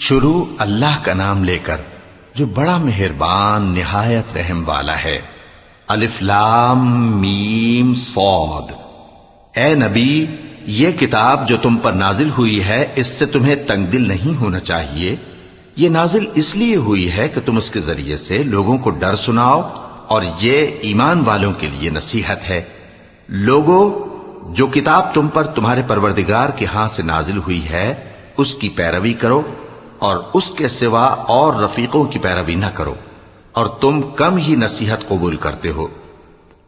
شروع اللہ کا نام لے کر جو بڑا مہربان نہایت رحم والا ہے۔ الف لام میم صاد۔ اے نبی، یہ کتاب جو تم پر نازل ہوئی ہے اس سے تمہیں تنگ دل نہیں ہونا چاہیے۔ یہ نازل اس لیے ہوئی ہے کہ تم اس کے ذریعے سے لوگوں کو ڈر سناؤ، اور یہ ایمان والوں کے لیے نصیحت ہے۔ لوگوں، جو کتاب تم پر تمہارے پروردگار کے ہاں سے نازل ہوئی ہے اس کی پیروی کرو، اور اس کے سوا اور رفیقوں کی پیروی نہ کرو، اور تم کم ہی نصیحت قبول کرتے ہو۔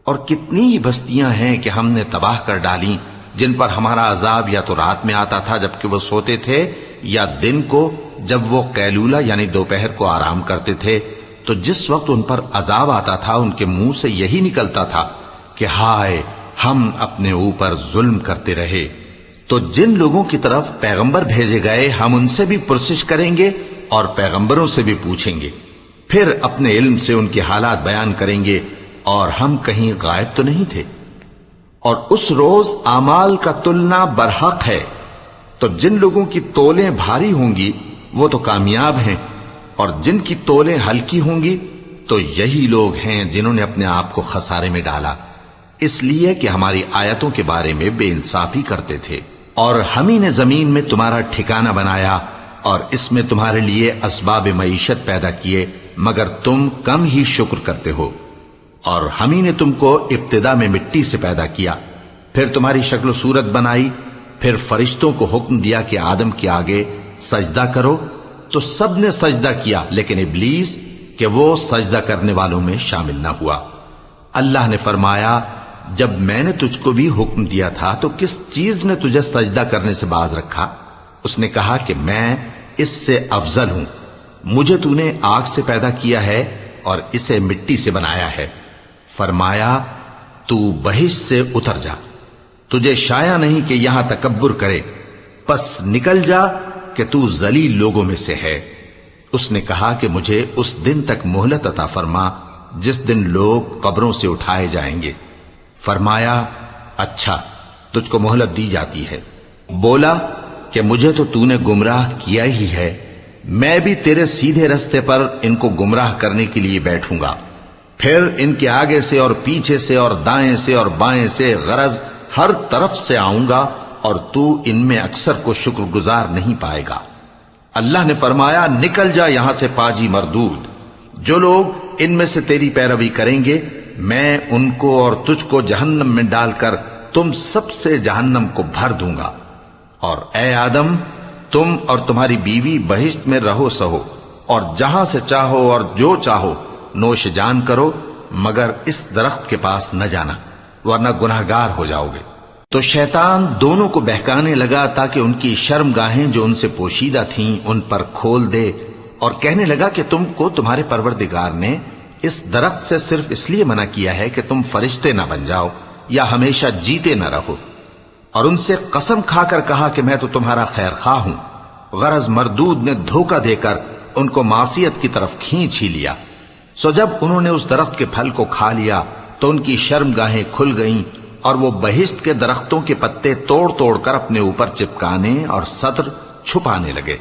اور کتنی ہی بستیاں ہیں کہ ہم نے تباہ کر ڈالیں، جن پر ہمارا عذاب یا تو رات میں آتا تھا جبکہ وہ سوتے تھے، یا دن کو جب وہ قیلولہ یعنی دوپہر کو آرام کرتے تھے، تو جس وقت ان پر عذاب آتا تھا ان کے منہ سے یہی نکلتا تھا کہ ہائے، ہم اپنے اوپر ظلم کرتے رہے۔ تو جن لوگوں کی طرف پیغمبر بھیجے گئے ہم ان سے بھی پرسش کریں گے اور پیغمبروں سے بھی پوچھیں گے، پھر اپنے علم سے ان کے حالات بیان کریں گے، اور ہم کہیں غائب تو نہیں تھے۔ اور اس روز اعمال کا تلنا برحق ہے، تو جن لوگوں کی تولیں بھاری ہوں گی وہ تو کامیاب ہیں، اور جن کی تولیں ہلکی ہوں گی تو یہی لوگ ہیں جنہوں نے اپنے آپ کو خسارے میں ڈالا، اس لیے کہ ہماری آیتوں کے بارے میں بے انصافی کرتے تھے۔ اور ہم ہی نے زمین میں تمہارا ٹھکانہ بنایا، اور اس میں تمہارے لیے اسباب معیشت پیدا کیے، مگر تم کم ہی شکر کرتے ہو۔ اور ہم ہی نے تم کو ابتدا میں مٹی سے پیدا کیا، پھر تمہاری شکل و صورت بنائی، پھر فرشتوں کو حکم دیا کہ آدم کے آگے سجدہ کرو، تو سب نے سجدہ کیا لیکن ابلیس کہ وہ سجدہ کرنے والوں میں شامل نہ ہوا۔ اللہ نے فرمایا، جب میں نے تجھ کو بھی حکم دیا تھا تو کس چیز نے تجھے سجدہ کرنے سے باز رکھا؟ اس نے کہا کہ میں اس سے افضل ہوں، مجھے تو نے آگ سے پیدا کیا ہے اور اسے مٹی سے بنایا ہے۔ فرمایا، تو بہشت سے اتر جا، تجھے شایع نہیں کہ یہاں تکبر کرے، پس نکل جا کہ تو ذلیل لوگوں میں سے ہے۔ اس نے کہا کہ مجھے اس دن تک مہلت عطا فرما جس دن لوگ قبروں سے اٹھائے جائیں گے۔ فرمایا، اچھا، تجھ کو مہلت دی جاتی ہے۔ بولا کہ مجھے تو نے گمراہ کیا ہی ہے، میں بھی تیرے سیدھے رستے پر ان کو گمراہ کرنے کے لیے بیٹھوں گا، پھر ان کے آگے سے اور پیچھے سے اور دائیں سے اور بائیں سے، غرض ہر طرف سے آؤں گا، اور تو ان میں اکثر کو شکر گزار نہیں پائے گا۔ اللہ نے فرمایا، نکل جا یہاں سے پاجی مردود، جو لوگ ان میں سے تیری پیروی کریں گے میں ان کو اور تجھ کو جہنم میں ڈال کر تم سب سے جہنم کو بھر دوں گا۔ اور اے آدم، تم اور تمہاری بیوی بہشت میں رہو سہو، اور جہاں سے چاہو اور جو چاہو نوش جان کرو، مگر اس درخت کے پاس نہ جانا ورنہ گناہگار ہو جاؤ گے۔ تو شیطان دونوں کو بہکانے لگا تاکہ ان کی شرم گاہیں جو ان سے پوشیدہ تھیں ان پر کھول دے، اور کہنے لگا کہ تم کو تمہارے پروردگار نے اس درخت سے صرف اس لیے منع کیا ہے کہ تم فرشتے نہ بن جاؤ یا ہمیشہ جیتے نہ رہو۔ اور ان سے قسم کھا کر کہا کہ میں تو تمہارا خیر خواہ ہوں۔ غرض مردود نے دھوکہ دے کر ان کو معصیت کی طرف کھینچ ہی لیا۔ سو جب انہوں نے اس درخت کے پھل کو کھا لیا تو ان کی شرم گاہیں کھل گئیں، اور وہ بہشت کے درختوں کے پتے توڑ توڑ کر اپنے اوپر چپکانے اور سطر چھپانے لگے۔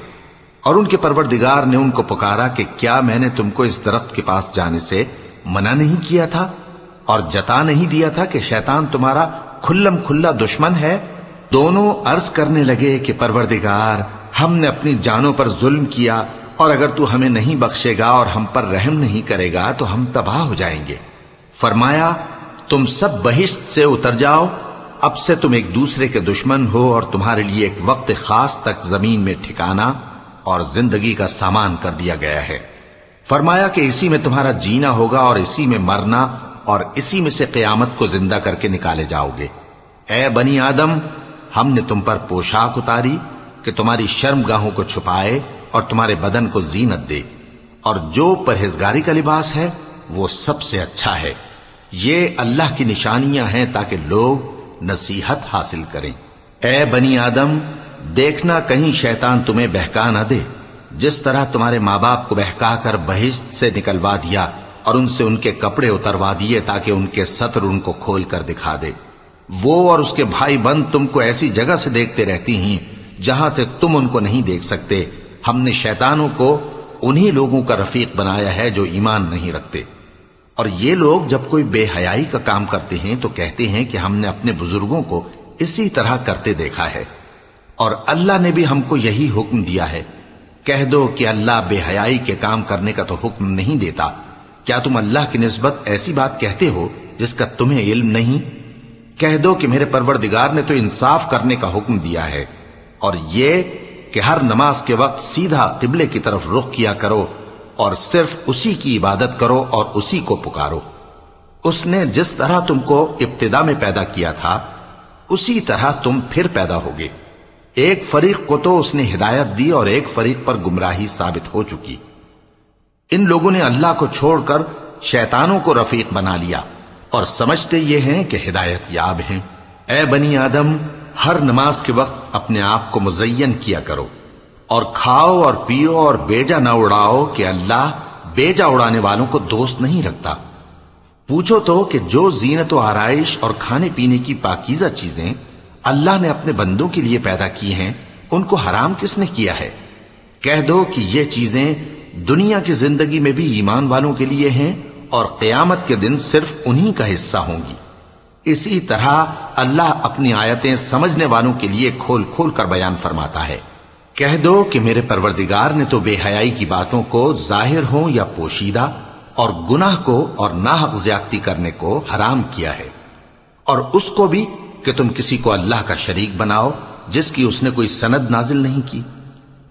اور ان کے پروردگار نے ان کو پکارا کہ کیا میں نے تم کو اس درخت کے پاس جانے سے منع نہیں کیا تھا، اور جتا نہیں دیا تھا کہ شیطان تمہارا کھلم کھلا دشمن ہے؟ دونوں عرض کرنے لگے کہ پروردگار، ہم نے اپنی جانوں پر ظلم کیا، اور اگر تو ہمیں نہیں بخشے گا اور ہم پر رحم نہیں کرے گا تو ہم تباہ ہو جائیں گے۔ فرمایا، تم سب بہشت سے اتر جاؤ، اب سے تم ایک دوسرے کے دشمن ہو، اور تمہارے لیے ایک وقت خاص تک زمین میں ٹھکانا اور زندگی کا سامان کر دیا گیا ہے۔ فرمایا کہ اسی میں تمہارا جینا ہوگا اور اسی میں مرنا، اور اسی میں سے قیامت کو زندہ کر کے نکالے جاؤ گے۔ اے بنی آدم، ہم نے تم پر پوشاک اتاری کہ تمہاری شرم گاہوں کو چھپائے اور تمہارے بدن کو زینت دے، اور جو پرہیزگاری کا لباس ہے وہ سب سے اچھا ہے۔ یہ اللہ کی نشانیاں ہیں تاکہ لوگ نصیحت حاصل کریں۔ اے بنی آدم، دیکھنا کہیں شیطان تمہیں بہکا نہ دے، جس طرح تمہارے ماں باپ کو بہکا کر بہشت سے نکلوا دیا اور ان سے ان کے کپڑے اتروا دیے تاکہ ان کے سطر ان کو کھول کر دکھا دے۔ وہ اور اس کے بھائی بند تم کو ایسی جگہ سے دیکھتے رہتی ہیں جہاں سے تم ان کو نہیں دیکھ سکتے، ہم نے شیطانوں کو انہی لوگوں کا رفیق بنایا ہے جو ایمان نہیں رکھتے۔ اور یہ لوگ جب کوئی بے حیائی کا کام کرتے ہیں تو کہتے ہیں کہ ہم نے اپنے بزرگوں کو اسی طرح کرتے دیکھا ہے، اور اللہ نے بھی ہم کو یہی حکم دیا ہے۔ کہہ دو کہ اللہ بے حیائی کے کام کرنے کا تو حکم نہیں دیتا، کیا تم اللہ کی نسبت ایسی بات کہتے ہو جس کا تمہیں علم نہیں؟ کہہ دو کہ میرے پروردگار نے تو انصاف کرنے کا حکم دیا ہے، اور یہ کہ ہر نماز کے وقت سیدھا قبلے کی طرف رخ کیا کرو اور صرف اسی کی عبادت کرو اور اسی کو پکارو۔ اس نے جس طرح تم کو ابتدا میں پیدا کیا تھا اسی طرح تم پھر پیدا ہوگے۔ ایک فریق کو تو اس نے ہدایت دی اور ایک فریق پر گمراہی ثابت ہو چکی۔ ان لوگوں نے اللہ کو چھوڑ کر شیطانوں کو رفیق بنا لیا اور سمجھتے یہ ہیں کہ ہدایت یاب ہیں۔ اے بنی آدم، ہر نماز کے وقت اپنے آپ کو مزین کیا کرو، اور کھاؤ اور پیو اور بیجا نہ اڑاؤ کہ اللہ بیجا اڑانے والوں کو دوست نہیں رکھتا۔ پوچھو تو کہ جو زینت و آرائش اور کھانے پینے کی پاکیزہ چیزیں اللہ نے اپنے بندوں کے لیے پیدا کی ہیں ان کو حرام کس نے کیا ہے؟ کہہ دو کہ یہ چیزیں دنیا کی زندگی میں بھی ایمان والوں کے لیے ہیں اور قیامت کے دن صرف انہی کا حصہ ہوں گی۔ اسی طرح اللہ اپنی آیتیں سمجھنے والوں کے لیے کھول کھول کر بیان فرماتا ہے۔ کہہ دو کہ میرے پروردگار نے تو بے حیائی کی باتوں کو ظاہر ہوں یا پوشیدہ اور گناہ کو اور ناحق زیادتی کرنے کو حرام کیا ہے، اور اس کو بھی کہ تم کسی کو اللہ کا شریک بناؤ جس کی اس نے کوئی سند نازل نہیں کی،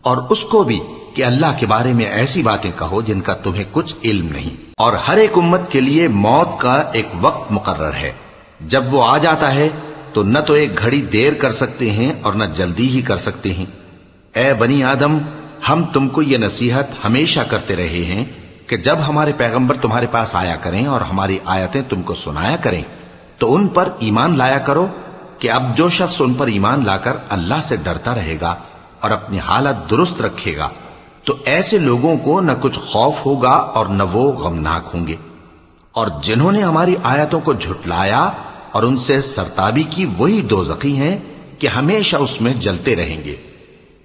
اور اس کو بھی کہ اللہ کے بارے میں ایسی باتیں کہو جن کا تمہیں کچھ علم نہیں۔ اور ہر ایک امت کے لیے موت کا ایک وقت مقرر ہے، جب وہ آ جاتا ہے تو نہ تو ایک گھڑی دیر کر سکتے ہیں اور نہ جلدی ہی کر سکتے ہیں۔ اے بنی آدم، ہم تم کو یہ نصیحت ہمیشہ کرتے رہے ہیں کہ جب ہمارے پیغمبر تمہارے پاس آیا کریں اور ہماری آیتیں تم کو سنایا کریں تو ان پر ایمان لایا کرو، کہ اب جو شخص ان پر ایمان لا کر اللہ سے ڈرتا رہے گا اور اپنی حالت درست رکھے گا تو ایسے لوگوں کو نہ کچھ خوف ہوگا اور نہ وہ غمناک ہوں گے۔ اور جنہوں نے ہماری آیتوں کو جھٹلایا اور ان سے سرتابی کی وہی دوزخی ہیں کہ ہمیشہ اس میں جلتے رہیں گے۔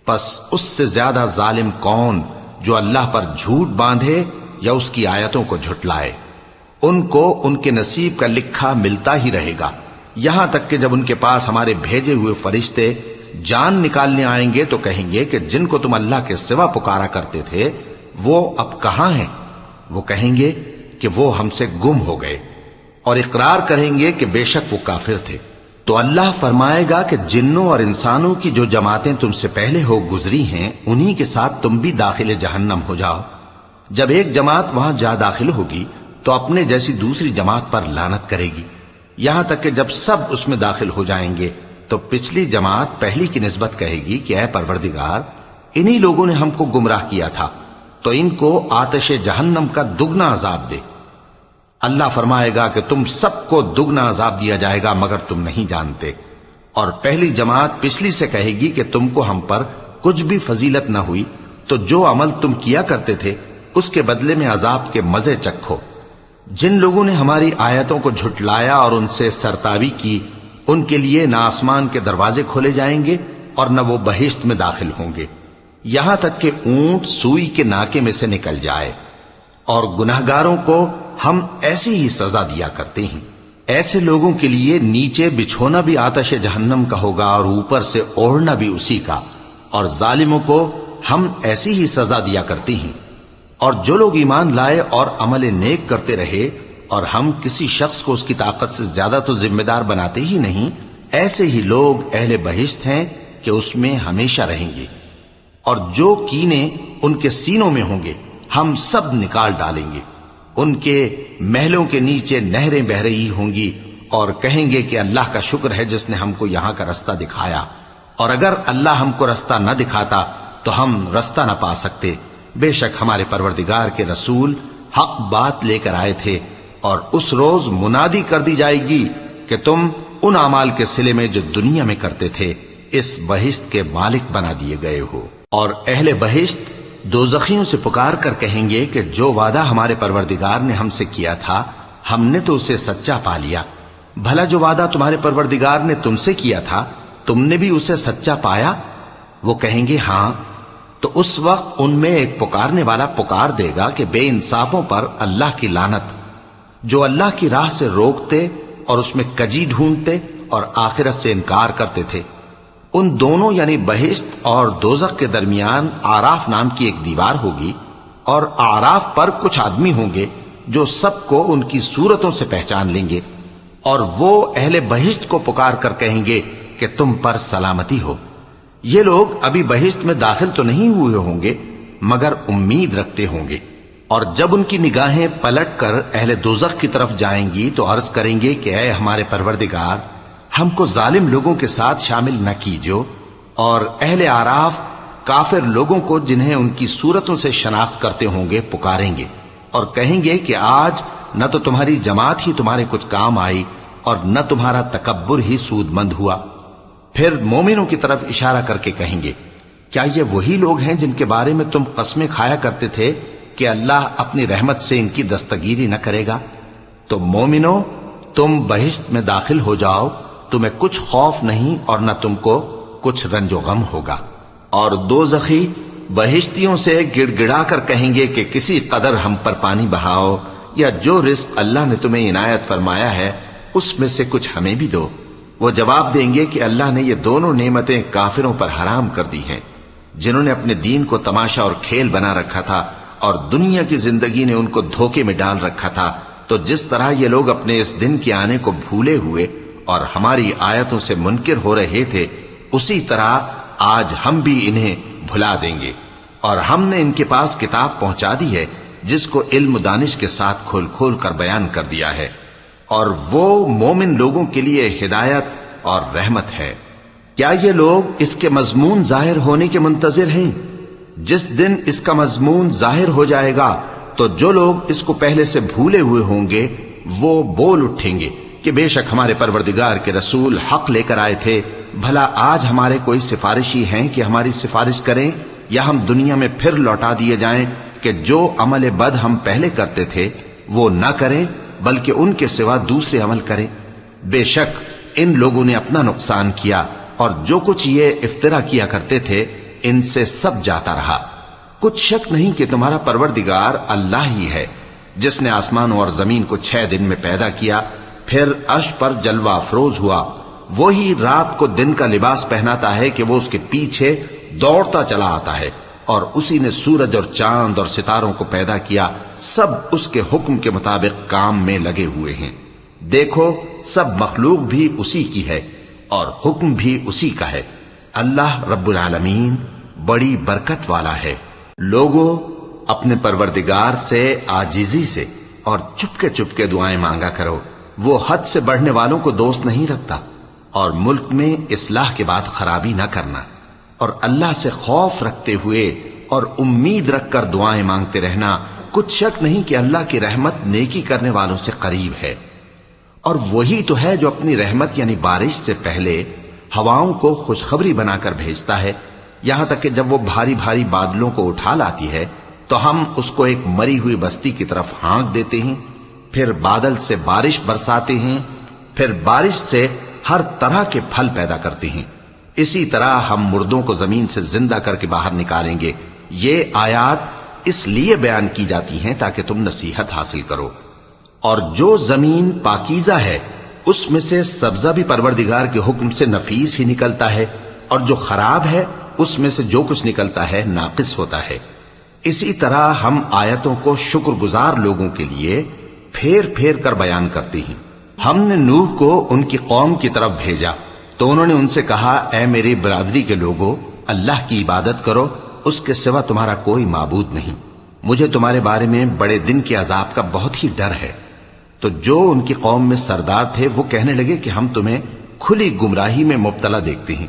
پس اس سے زیادہ ظالم کون جو اللہ پر جھوٹ باندھے یا اس کی آیتوں کو جھٹلائے؟ ان کو ان کے نصیب کا لکھا ملتا ہی رہے گا، یہاں تک کہ جب ان کے پاس ہمارے بھیجے ہوئے فرشتے جان نکالنے آئیں گے تو کہیں گے کہ جن کو تم اللہ کے سوا پکارا کرتے تھے وہ اب کہاں ہیں؟ وہ کہیں گے کہ وہ ہم سے گم ہو گئے، اور اقرار کریں گے کہ بے شک وہ کافر تھے۔ تو اللہ فرمائے گا کہ جنوں اور انسانوں کی جو جماعتیں تم سے پہلے ہو گزری ہیں انہی کے ساتھ تم بھی داخل جہنم ہو جاؤ۔ جب ایک جماعت وہاں جا داخل ہوگی تو اپنے جیسی دوسری جماعت پر لعنت کرے گی، یہاں تک کہ جب سب اس میں داخل ہو جائیں گے تو پچھلی جماعت پہلی کی نسبت کہے گی کہ اے پروردگار، انہی لوگوں نے ہم کو گمراہ کیا تھا، تو ان کو آتش جہنم کا دگنا عذاب دے۔ اللہ فرمائے گا کہ تم سب کو دگنا عذاب دیا جائے گا مگر تم نہیں جانتے۔ اور پہلی جماعت پچھلی سے کہے گی کہ تم کو ہم پر کچھ بھی فضیلت نہ ہوئی، تو جو عمل تم کیا کرتے تھے اس کے بدلے میں عذاب کے مزے چکھو۔ جن لوگوں نے ہماری آیتوں کو جھٹلایا اور ان سے سرتابی کی ان کے لیے نہ آسمان کے دروازے کھولے جائیں گے اور نہ وہ بہشت میں داخل ہوں گے، یہاں تک کہ اونٹ سوئی کے ناکے میں سے نکل جائے۔ اور گناہگاروں کو ہم ایسی ہی سزا دیا کرتے ہیں۔ ایسے لوگوں کے لیے نیچے بچھونا بھی آتش جہنم کا ہوگا اور اوپر سے اوڑھنا بھی اسی کا، اور ظالموں کو ہم ایسی ہی سزا دیا کرتے ہیں۔ اور جو لوگ ایمان لائے اور عمل نیک کرتے رہے اور ہم کسی شخص کو اس کی طاقت سے زیادہ تو ذمہ دار بناتے ہی نہیں، ایسے ہی لوگ اہل بہشت ہیں کہ اس میں ہمیشہ رہیں گے۔ اور جو کینے ان کے سینوں میں ہوں گے ہم سب نکال ڈالیں گے، ان کے محلوں کے نیچے نہریں بہہ رہی ہوں گی، اور کہیں گے کہ اللہ کا شکر ہے جس نے ہم کو یہاں کا رستہ دکھایا، اور اگر اللہ ہم کو رستہ نہ دکھاتا تو ہم رستہ نہ پا سکتے۔ بے شک ہمارے پروردگار کے رسول حق بات لے کر آئے تھے، اور اس روز منادی کر دی جائے گی کہ تم ان اعمال کے صلے میں جو دنیا میں کرتے تھے اس بہشت کے مالک بنا دیے گئے ہو۔ اور اہل بہشت دوزخیوں سے پکار کر کہیں گے کہ جو وعدہ ہمارے پروردگار نے ہم سے کیا تھا ہم نے تو اسے سچا پا لیا، بھلا جو وعدہ تمہارے پروردگار نے تم سے کیا تھا تم نے بھی اسے سچا پایا؟ وہ کہیں گے ہاں۔ تو اس وقت ان میں ایک پکارنے والا پکار دے گا کہ بے انصافوں پر اللہ کی لعنت، جو اللہ کی راہ سے روکتے اور اس میں کجی ڈھونڈتے اور آخرت سے انکار کرتے تھے۔ ان دونوں یعنی بہشت اور دوزخ کے درمیان آراف نام کی ایک دیوار ہوگی، اور آراف پر کچھ آدمی ہوں گے جو سب کو ان کی صورتوں سے پہچان لیں گے، اور وہ اہل بہشت کو پکار کر کہیں گے کہ تم پر سلامتی ہو۔ یہ لوگ ابھی بہشت میں داخل تو نہیں ہوئے ہوں گے مگر امید رکھتے ہوں گے، اور جب ان کی نگاہیں پلٹ کر اہل دوزخ کی طرف جائیں گی تو عرض کریں گے کہ اے ہمارے پروردگار، ہم کو ظالم لوگوں کے ساتھ شامل نہ کیجو۔ اور اہل آراف کافر لوگوں کو جنہیں ان کی صورتوں سے شناخت کرتے ہوں گے پکاریں گے اور کہیں گے کہ آج نہ تو تمہاری جماعت ہی تمہارے کچھ کام آئی اور نہ تمہارا تکبر ہی سود مند ہوا۔ پھر مومنوں کی طرف اشارہ کر کے کہیں گے، کیا یہ وہی لوگ ہیں جن کے بارے میں تم قسمیں کھایا کرتے تھے کہ اللہ اپنی رحمت سے ان کی دستگیری نہ کرے گا؟ تو مومنوں، تم بہشت میں داخل ہو جاؤ، تمہیں کچھ خوف نہیں اور نہ تم کو کچھ رنج و غم ہوگا۔ اور دوزخی بہشتیوں سے گڑ گڑا کر کہیں گے کہ کسی قدر ہم پر پانی بہاؤ، یا جو رزق اللہ نے تمہیں عنایت فرمایا ہے اس میں سے کچھ ہمیں بھی دو۔ وہ جواب دیں گے کہ اللہ نے یہ دونوں نعمتیں کافروں پر حرام کر دی ہیں، جنہوں نے اپنے دین کو تماشا اور کھیل بنا رکھا تھا اور دنیا کی زندگی نے ان کو دھوکے میں ڈال رکھا تھا۔ تو جس طرح یہ لوگ اپنے اس دن کے آنے کو بھولے ہوئے اور ہماری آیتوں سے منکر ہو رہے تھے، اسی طرح آج ہم بھی انہیں بھلا دیں گے۔ اور ہم نے ان کے پاس کتاب پہنچا دی ہے جس کو علم و دانش کے ساتھ کھول کھول کر بیان کر دیا ہے، اور وہ مومن لوگوں کے لیے ہدایت اور رحمت ہے۔ کیا یہ لوگ اس کے مضمون ظاہر ہونے کے منتظر ہیں؟ جس دن اس کا مضمون ظاہر ہو جائے گا تو جو لوگ اس کو پہلے سے بھولے ہوئے ہوں گے وہ بول اٹھیں گے کہ بے شک ہمارے پروردگار کے رسول حق لے کر آئے تھے، بھلا آج ہمارے کوئی سفارشی ہیں کہ ہماری سفارش کریں، یا ہم دنیا میں پھر لوٹا دیے جائیں کہ جو عمل بد ہم پہلے کرتے تھے وہ نہ کریں بلکہ ان کے سوا دوسرے عمل کریں۔ بے شک ان لوگوں نے اپنا نقصان کیا، اور جو کچھ یہ افترا کیا کرتے تھے ان سے سب جاتا رہا۔ کچھ شک نہیں کہ تمہارا پروردگار اللہ ہی ہے، جس نے آسمانوں اور زمین کو 6 دن میں پیدا کیا، پھر عرش پر جلوہ افروز ہوا۔ وہی رات کو دن کا لباس پہناتا ہے کہ وہ اس کے پیچھے دوڑتا چلا آتا ہے، اور اسی نے سورج اور چاند اور ستاروں کو پیدا کیا، سب اس کے حکم کے مطابق کام میں لگے ہوئے ہیں۔ دیکھو سب مخلوق بھی اسی کی ہے اور حکم بھی اسی کا ہے۔ اللہ رب العالمین بڑی برکت والا ہے۔ لوگوں، اپنے پروردگار سے عاجزی سے اور چپکے دعائیں مانگا کرو، وہ حد سے بڑھنے والوں کو دوست نہیں رکھتا، اور ملک میں اصلاح کے بعد خرابی نہ کرنا، اور اللہ سے خوف رکھتے ہوئے اور امید رکھ کر دعائیں مانگتے رہنا۔ کچھ شک نہیں کہ اللہ کی رحمت نیکی کرنے والوں سے قریب ہے، اور وہی تو ہے جو اپنی رحمت یعنی بارش سے پہلے ہواؤں کو خوشخبری بنا کر بھیجتا ہے، یہاں تک کہ جب وہ بھاری بھاری بادلوں کو اٹھا لاتی ہے تو ہم اس کو ایک مری ہوئی بستی کی طرف ہانک دیتے ہیں، پھر بادل سے بارش برساتے ہیں، پھر بارش سے ہر طرح کے پھل پیدا کرتے ہیں۔ اسی طرح ہم مردوں کو زمین سے زندہ کر کے باہر نکالیں گے۔ یہ آیات اس لیے بیان کی جاتی ہیں تاکہ تم نصیحت حاصل کرو۔ اور جو زمین پاکیزہ ہے اس میں سے سبزہ بھی پروردگار کے حکم سے نفیس ہی نکلتا ہے، اور جو خراب ہے اس میں سے جو کچھ نکلتا ہے ناقص ہوتا ہے۔ اسی طرح ہم آیتوں کو شکر گزار لوگوں کے لیے پھیر پھیر کر بیان کرتے ہیں۔ ہم نے نوح کو ان کی قوم کی طرف بھیجا تو انہوں نے ان سے کہا، اے میری برادری کے لوگوں، اللہ کی عبادت کرو، اس کے سوا تمہارا کوئی معبود نہیں۔ مجھے تمہارے بارے میں بڑے دن کے عذاب کا بہت ہی ڈر ہے۔ تو جو ان کی قوم میں سردار تھے وہ کہنے لگے کہ ہم تمہیں کھلی گمراہی میں مبتلا دیکھتے ہیں۔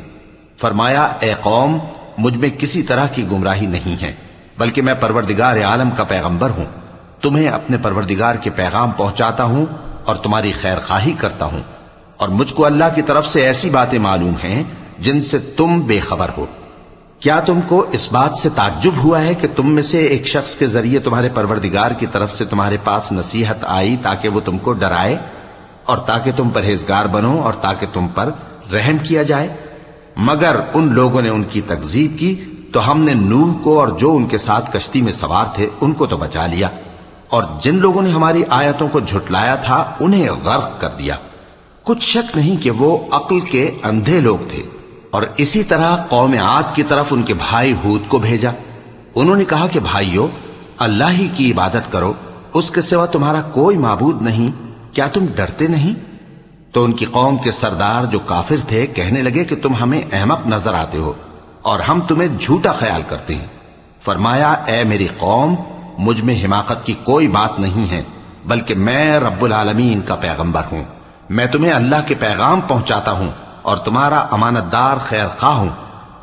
فرمایا، اے قوم، مجھ میں کسی طرح کی گمراہی نہیں ہے، بلکہ میں پروردگار عالم کا پیغمبر ہوں، تمہیں اپنے پروردگار کے پیغام پہنچاتا ہوں اور تمہاری خیر خواہی کرتا ہوں، اور مجھ کو اللہ کی طرف سے ایسی باتیں معلوم ہیں جن سے تم بے خبر ہو۔ کیا تم کو اس بات سے تعجب ہوا ہے کہ تم میں سے ایک شخص کے ذریعے تمہارے پروردگار کی طرف سے تمہارے پاس نصیحت آئی تاکہ وہ تم کو ڈرائے اور تاکہ تم پرہیزگار بنو اور تاکہ تم پر رحم کیا جائے؟ مگر ان لوگوں نے ان کی تکذیب کی تو ہم نے نوح کو اور جو ان کے ساتھ کشتی میں سوار تھے ان کو تو بچا لیا، اور جن لوگوں نے ہماری آیتوں کو جھٹلایا تھا انہیں غرق کر دیا۔ کچھ شک نہیں کہ وہ عقل کے اندھے لوگ تھے۔ اور اسی طرح قوم عاد کی طرف ان کے بھائی ہود کو بھیجا۔ انہوں نے کہا کہ بھائیو، اللہ ہی کی عبادت کرو، اس کے سوا تمہارا کوئی معبود نہیں، کیا تم ڈرتے نہیں؟ تو ان کی قوم کے سردار جو کافر تھے کہنے لگے کہ تم ہمیں احمق نظر آتے ہو اور ہم تمہیں جھوٹا خیال کرتے ہیں۔ فرمایا، اے میری قوم، مجھ میں حماقت کی کوئی بات نہیں ہے، بلکہ میں رب العالمین کا پیغمبر ہوں۔ میں تمہیں اللہ کے پیغام پہنچاتا ہوں اور تمہارا امانت دار خیر خواہ ہوں۔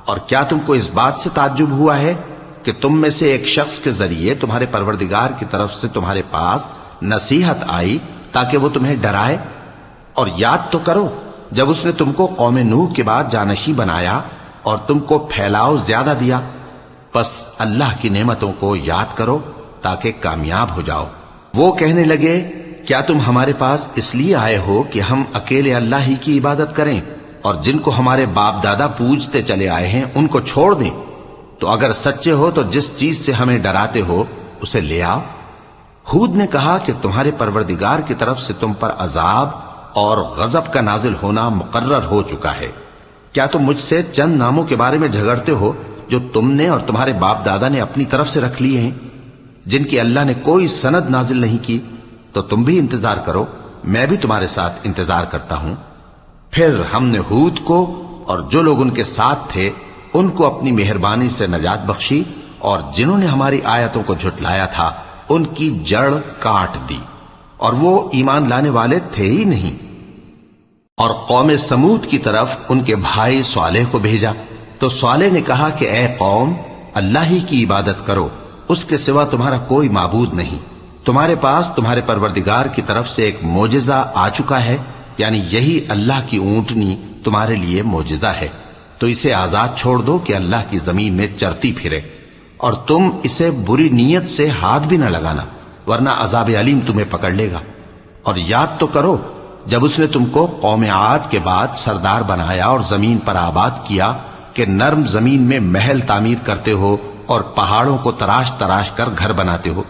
اور کیا تم کو اس بات سے تعجب ہوا ہے کہ تم میں سے ایک شخص کے ذریعے تمہارے پروردگار کی طرف سے تمہارے پاس نصیحت آئی تاکہ وہ تمہیں ڈرائے؟ اور یاد تو کرو جب اس نے تم کو قوم نوح کے بعد جانشی بنایا اور تم کو پھیلاؤ زیادہ دیا۔ پس اللہ کی نعمتوں کو یاد کرو تاکہ کامیاب ہو جاؤ۔ وہ کہنے لگے، کیا تم ہمارے پاس اس لیے آئے ہو کہ ہم اکیلے اللہ ہی کی عبادت کریں اور جن کو ہمارے باپ دادا پوجتے چلے آئے ہیں ان کو چھوڑ دیں؟ تو اگر سچے ہو تو جس چیز سے ہمیں ڈراتے ہو اسے لے آؤ۔ ہود نے کہا کہ تمہارے پروردگار کی طرف سے تم پر عذاب اور غضب کا نازل ہونا مقرر ہو چکا ہے۔ کیا تم مجھ سے چند ناموں کے بارے میں جھگڑتے ہو جو تم نے اور تمہارے باپ دادا نے اپنی طرف سے رکھ لیے ہیں، جن کی اللہ نے کوئی سند نازل نہیں کی؟ تو تم بھی انتظار کرو، میں بھی تمہارے ساتھ انتظار کرتا ہوں۔ پھر ہم نے ہود کو اور جو لوگ ان کے ساتھ تھے ان کو اپنی مہربانی سے نجات بخشی، اور جنہوں نے ہماری آیتوں کو جھٹلایا تھا ان کی جڑ کاٹ دی، اور وہ ایمان لانے والے تھے ہی نہیں۔ اور قوم سمود کی طرف ان کے بھائی صالح کو بھیجا، تو صالح نے کہا کہ اے قوم، اللہ ہی کی عبادت کرو، اس کے سوا تمہارا کوئی معبود نہیں۔ تمہارے پاس تمہارے پروردگار کی طرف سے ایک معجزہ آ چکا ہے، یعنی یہی اللہ کی اونٹنی تمہارے لیے معجزہ ہے، تو اسے آزاد چھوڑ دو کہ اللہ کی زمین میں چرتی پھرے، اور تم اسے بری نیت سے ہاتھ بھی نہ لگانا، ورنہ عذاب علیم تمہیں پکڑ لے گا۔ اور یاد تو کرو جب اس نے تم کو قوم عاد کے بعد سردار بنایا اور زمین پر آباد کیا کہ نرم زمین میں محل تعمیر کرتے ہو اور پہاڑوں کو تراش تراش کر گھر بناتے ہو۔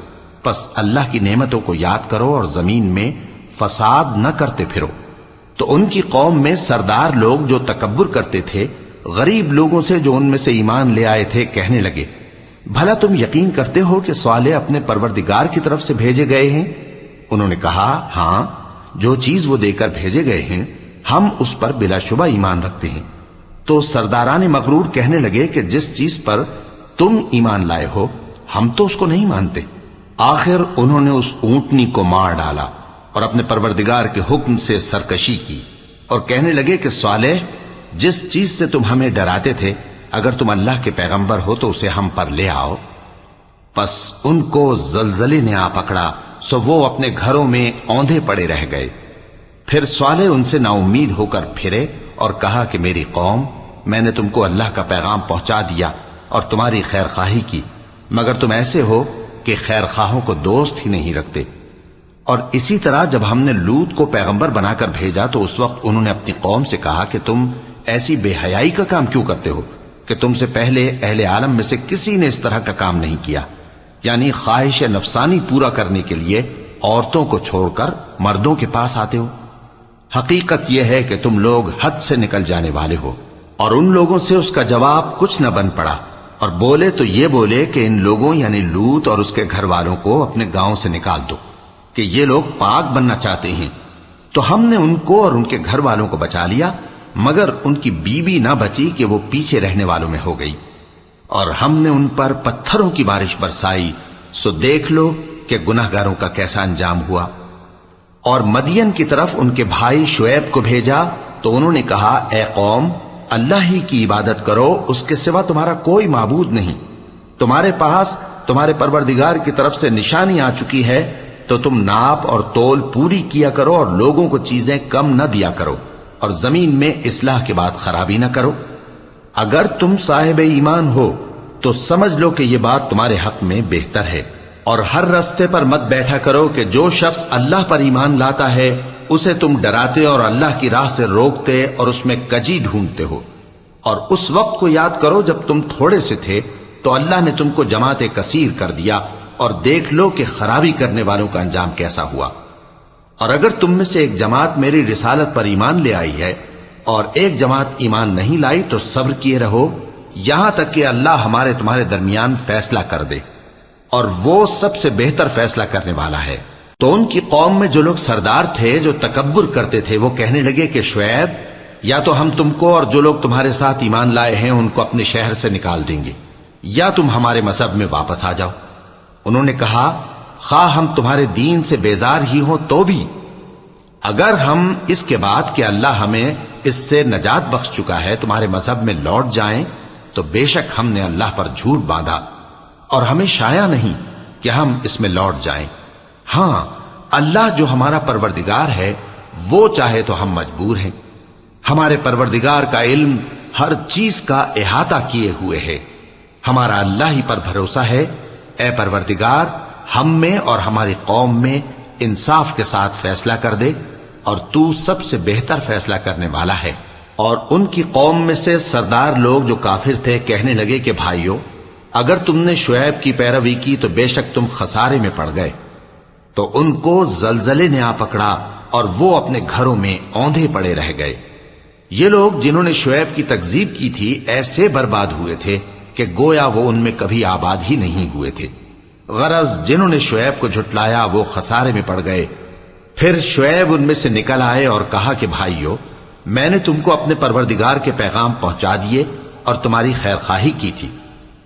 پس اللہ کی نعمتوں کو یاد کرو اور زمین میں فساد نہ کرتے پھرو۔ تو ان کی قوم میں سردار لوگ جو تکبر کرتے تھے غریب لوگوں سے جو ان میں سے ایمان لے آئے تھے کہنے لگے، بھلا تم یقین کرتے ہو کہ صالح اپنے پروردگار کی طرف سے بھیجے گئے ہیں؟ انہوں نے کہا، ہاں، جو چیز وہ دے کر بھیجے گئے ہیں ہم اس پر بلا شبہ ایمان رکھتے ہیں۔ تو سرداران مغرور کہنے لگے کہ جس چیز پر تم ایمان لائے ہو ہم تو اس کو نہیں مانتے۔ آخر انہوں نے اس اونٹنی کو مار ڈالا اور اپنے پروردگار کے حکم سے سرکشی کی، اور کہنے لگے کہ صالح، جس چیز سے تم ہمیں ڈراتے تھے اگر تم اللہ کے پیغمبر ہو تو اسے ہم پر لے آؤ۔ پس ان کو زلزلے نے آ پکڑا، سو وہ اپنے گھروں میں اوندھے پڑے رہ گئے۔ پھر صالح ان سے نا امید ہو کر پھرے اور کہا کہ میری قوم، میں نے تم کو اللہ کا پیغام پہنچا دیا اور تمہاری خیر خواہی کی، مگر تم ایسے ہو کہ خیر خواہوں کو دوست ہی نہیں رکھتے۔ اور اسی طرح جب ہم نے لوط کو پیغمبر بنا کر بھیجا تو اس وقت انہوں نے اپنی قوم سے کہا کہ تم ایسی بے حیائی کا کام کیوں کرتے ہو کہ تم سے پہلے اہل عالم میں سے کسی نے اس طرح کا کام نہیں کیا، یعنی خواہش نفسانی پورا کرنے کے لیے عورتوں کو چھوڑ کر مردوں کے پاس آتے ہو۔ حقیقت یہ ہے کہ تم لوگ حد سے نکل جانے والے ہو۔ اور ان لوگوں سے اس کا جواب کچھ نہ بن پڑا، اور بولے تو یہ بولے کہ ان لوگوں یعنی لوط اور اس کے گھر والوں کو اپنے گاؤں سے نکال دو کہ یہ لوگ پاک بننا چاہتے ہیں۔ تو ہم نے ان کو اور ان کے گھر والوں کو بچا لیا، مگر ان کی بیوی نہ بچی کہ وہ پیچھے رہنے والوں میں ہو گئی۔ اور ہم نے ان پر پتھروں کی بارش برسائی، سو دیکھ لو کہ گناہگاروں کا کیسا انجام ہوا۔ اور مدین کی طرف ان کے بھائی شعیب کو بھیجا تو انہوں نے کہا، اے قوم، اللہ ہی کی عبادت کرو، اس کے سوا تمہارا کوئی معبود نہیں۔ تمہارے پاس تمہارے پروردگار کی طرف سے نشانی آ چکی ہے، تو تم ناپ اور تول پوری کیا کرو اور لوگوں کو چیزیں کم نہ دیا کرو، اور زمین میں اصلاح کے بعد خرابی نہ کرو۔ اگر تم صاحب ایمان ہو تو سمجھ لو کہ یہ بات تمہارے حق میں بہتر ہے، اور ہر رستے پر مت بیٹھا کرو کہ جو شخص اللہ پر ایمان لاتا ہے اسے تم ڈراتے اور اللہ کی راہ سے روکتے اور اس میں کجی ڈھونڈتے ہو۔ اور اس وقت کو یاد کرو جب تم تھوڑے سے تھے تو اللہ نے تم کو جماعت کثیر کر دیا، اور دیکھ لو کہ خرابی کرنے والوں کا انجام کیسا ہوا۔ اور اگر تم میں سے ایک جماعت میری رسالت پر ایمان لے آئی ہے اور ایک جماعت ایمان نہیں لائی تو صبر کیے رہو یہاں تک کہ اللہ ہمارے تمہارے درمیان فیصلہ کر دے، اور وہ سب سے بہتر فیصلہ کرنے والا ہے۔ تو ان کی قوم میں جو لوگ سردار تھے جو تکبر کرتے تھے وہ کہنے لگے کہ شعیب، یا تو ہم تم کو اور جو لوگ تمہارے ساتھ ایمان لائے ہیں ان کو اپنے شہر سے نکال دیں گے، یا تم ہمارے مذہب میں واپس آ جاؤ۔ انہوں نے کہا خواہ ہم تمہارے دین سے بیزار ہی ہوں تو بھی، اگر ہم اس کے بعد کہ اللہ ہمیں اس سے نجات بخش چکا ہے تمہارے مذہب میں لوٹ جائیں تو بے شک ہم نے اللہ پر جھوٹ باندھا، اور ہمیں شایع نہیں کہ ہم اس میں لوٹ جائیں۔ ہاں، اللہ جو ہمارا پروردگار ہے وہ چاہے تو ہم مجبور ہیں۔ ہمارے پروردگار کا علم ہر چیز کا احاطہ کیے ہوئے ہے۔ ہمارا اللہ ہی پر بھروسہ ہے۔ اے پروردگار، ہم میں اور ہماری قوم میں انصاف کے ساتھ فیصلہ کر دے، اور تو سب سے بہتر فیصلہ کرنے والا ہے۔ اور ان کی قوم میں سے سردار لوگ جو کافر تھے کہنے لگے کہ بھائیو، اگر تم نے شعیب کی پیروی کی تو بے شک تم خسارے میں پڑ گئے۔ تو ان کو زلزلے نے آ پکڑا اور وہ اپنے گھروں میں اوندھے پڑے رہ گئے۔ یہ لوگ جنہوں نے شعیب کی تکذیب کی تھی ایسے برباد ہوئے تھے کہ گویا وہ ان میں کبھی آباد ہی نہیں ہوئے تھے۔ غرض جنہوں نے شعیب کو جھٹلایا وہ خسارے میں پڑ گئے۔ پھر شعیب ان میں سے نکل آئے اور کہا کہ بھائیو، میں نے تم کو اپنے پروردگار کے پیغام پہنچا دیے اور تمہاری خیر خواہی کی تھی،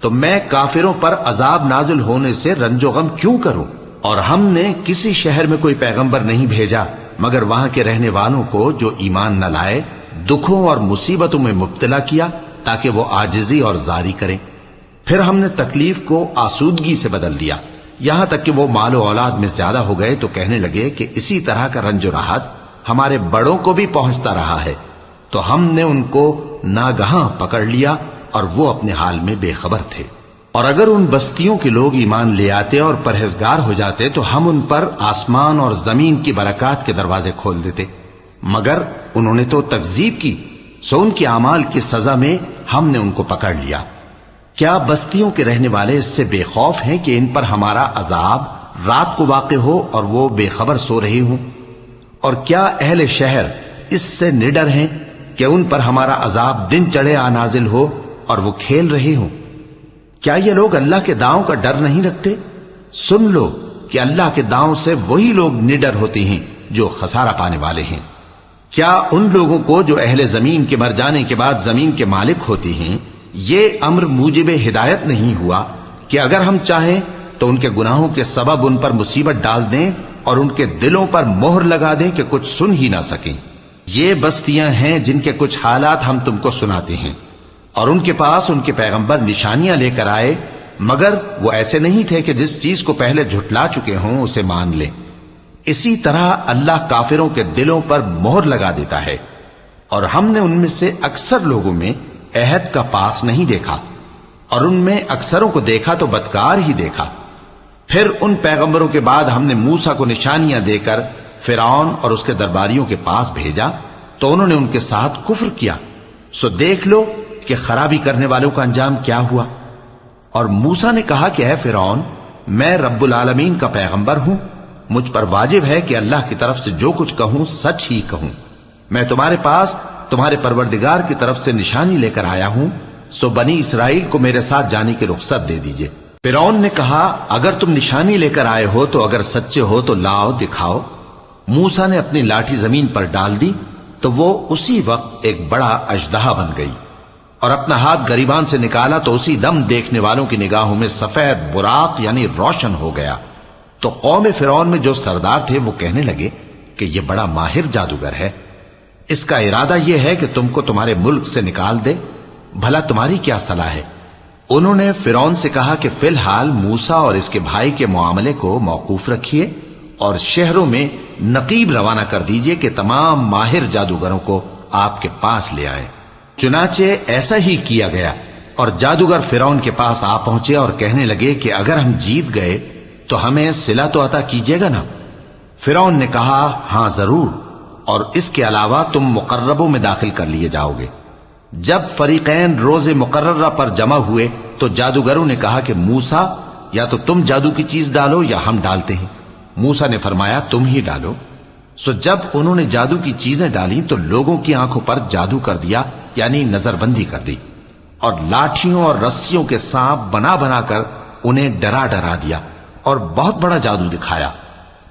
تو میں کافروں پر عذاب نازل ہونے سے رنج و غم کیوں کروں؟ اور ہم نے کسی شہر میں کوئی پیغمبر نہیں بھیجا مگر وہاں کے رہنے والوں کو جو ایمان نہ لائے دکھوں اور مصیبتوں میں مبتلا کیا تاکہ وہ عاجزی اور زاری کریں۔ پھر ہم نے تکلیف کو آسودگی سے بدل دیا، یہاں تک کہ وہ مال و اولاد میں زیادہ ہو گئے تو کہنے لگے کہ اسی طرح کا رنج و راحت ہمارے بڑوں کو بھی پہنچتا رہا ہے۔ تو ہم نے ان کو ناگہاں پکڑ لیا اور وہ اپنے حال میں بے خبر تھے۔ اور اگر ان بستیوں کے لوگ ایمان لے آتے اور پرہیزگار ہو جاتے تو ہم ان پر آسمان اور زمین کی برکات کے دروازے کھول دیتے، مگر انہوں نے تو تکذیب کی، سو ان کے اعمال کی سزا میں ہم نے ان کو پکڑ لیا۔ کیا بستیوں کے رہنے والے اس سے بے خوف ہیں کہ ان پر ہمارا عذاب رات کو واقع ہو اور وہ بے خبر سو رہے ہوں؟ اور کیا اہل شہر اس سے نڈر ہیں کہ ان پر ہمارا عذاب دن چڑھے آ نازل ہو اور وہ کھیل رہے ہوں؟ کیا یہ لوگ اللہ کے داؤں کا ڈر نہیں رکھتے؟ سن لو کہ اللہ کے داؤں سے وہی لوگ نڈر ہوتے ہیں جو خسارہ پانے والے ہیں۔ کیا ان لوگوں کو جو اہل زمین کے مر جانے کے بعد زمین کے مالک ہوتے ہیں یہ امر موجب ہدایت نہیں ہوا کہ اگر ہم چاہیں تو ان کے گناہوں کے سبب ان پر مصیبت ڈال دیں اور ان کے دلوں پر مہر لگا دیں کہ کچھ سن ہی نہ سکیں؟ یہ بستیاں ہیں جن کے کچھ حالات ہم تم کو سناتے ہیں، اور ان کے پاس ان کے پیغمبر نشانیاں لے کر آئے، مگر وہ ایسے نہیں تھے کہ جس چیز کو پہلے جھٹلا چکے ہوں اسے مان لیں۔ اسی طرح اللہ کافروں کے دلوں پر مہر لگا دیتا ہے، اور ہم نے ان میں سے اکثر لوگوں میں عہد کا پاس نہیں دیکھا، اور ان میں اکثروں کو دیکھا تو بدکار ہی دیکھا۔ پھر ان پیغمبروں کے بعد ہم نے موسیٰ کو نشانیاں دے کر فرعون اور اس کے درباریوں کے پاس بھیجا تو انہوں نے ان کے ساتھ کفر کیا، سو دیکھ لو کہ خرابی کرنے والوں کا انجام کیا ہوا۔ اور موسیٰ نے کہا کہ اے فرعون، میں رب العالمین کا پیغمبر ہوں، مجھ پر واجب ہے کہ اللہ کی طرف سے جو کچھ کہوں سچ ہی کہوں۔ میں تمہارے پاس تمہارے پروردگار کی طرف سے نشانی لے کر آیا ہوں، سو بنی اسرائیل کو میرے ساتھ جانے کی رخصت دے دیجئے۔ فرعون نے کہا اگر تم نشانی لے کر آئے ہو تو اگر سچے ہو تو لاؤ دکھاؤ۔ موسیٰ نے اپنی لاٹھی زمین پر ڈال دی تو وہ اسی وقت ایک بڑا اژدہا بن گئی، اور اپنا ہاتھ گریبان سے نکالا تو اسی دم دیکھنے والوں کی نگاہوں میں سفید براق یعنی روشن ہو گیا۔ تو قوم فرعون میں جو سردار تھے وہ کہنے لگے کہ یہ بڑا ماہر جادوگر ہے، اس کا ارادہ یہ ہے کہ تم کو تمہارے ملک سے نکال دے، بھلا تمہاری کیا صلاح ہے؟ انہوں نے فرعون سے کہا کہ فی الحال موسیٰ اور اس کے بھائی کے معاملے کو موقوف رکھیے اور شہروں میں نقیب روانہ کر دیجئے کہ تمام ماہر جادوگروں کو آپ کے پاس لے آئیں۔ چنانچہ ایسا ہی کیا گیا، اور جادوگر فرعون کے پاس آ پہنچے اور کہنے لگے کہ اگر ہم جیت گئے تو ہمیں صلہ تو عطا کیجیے گا نا؟ فرعون نے کہا ہاں ضرور، اور اس کے علاوہ تم مقربوں میں داخل کر لیے جاؤ گے۔ جب فریقین روز مقررہ پر جمع ہوئے تو جادوگروں نے کہا کہ موسیٰ یا تو تم جادو کی چیز ڈالو یا ہم ڈالتے ہیں۔ موسیٰ نے فرمایا تم ہی ڈالو۔ سو جب انہوں نے جادو کی چیزیں ڈالیں تو لوگوں کی آنکھوں پر جادو کر دیا، یعنی نظر بندی کر دی، اور لاٹھیوں اور رسیوں کے سانپ بنا بنا کر انہیں ڈرا ڈرا دیا اور بہت بڑا جادو دکھایا۔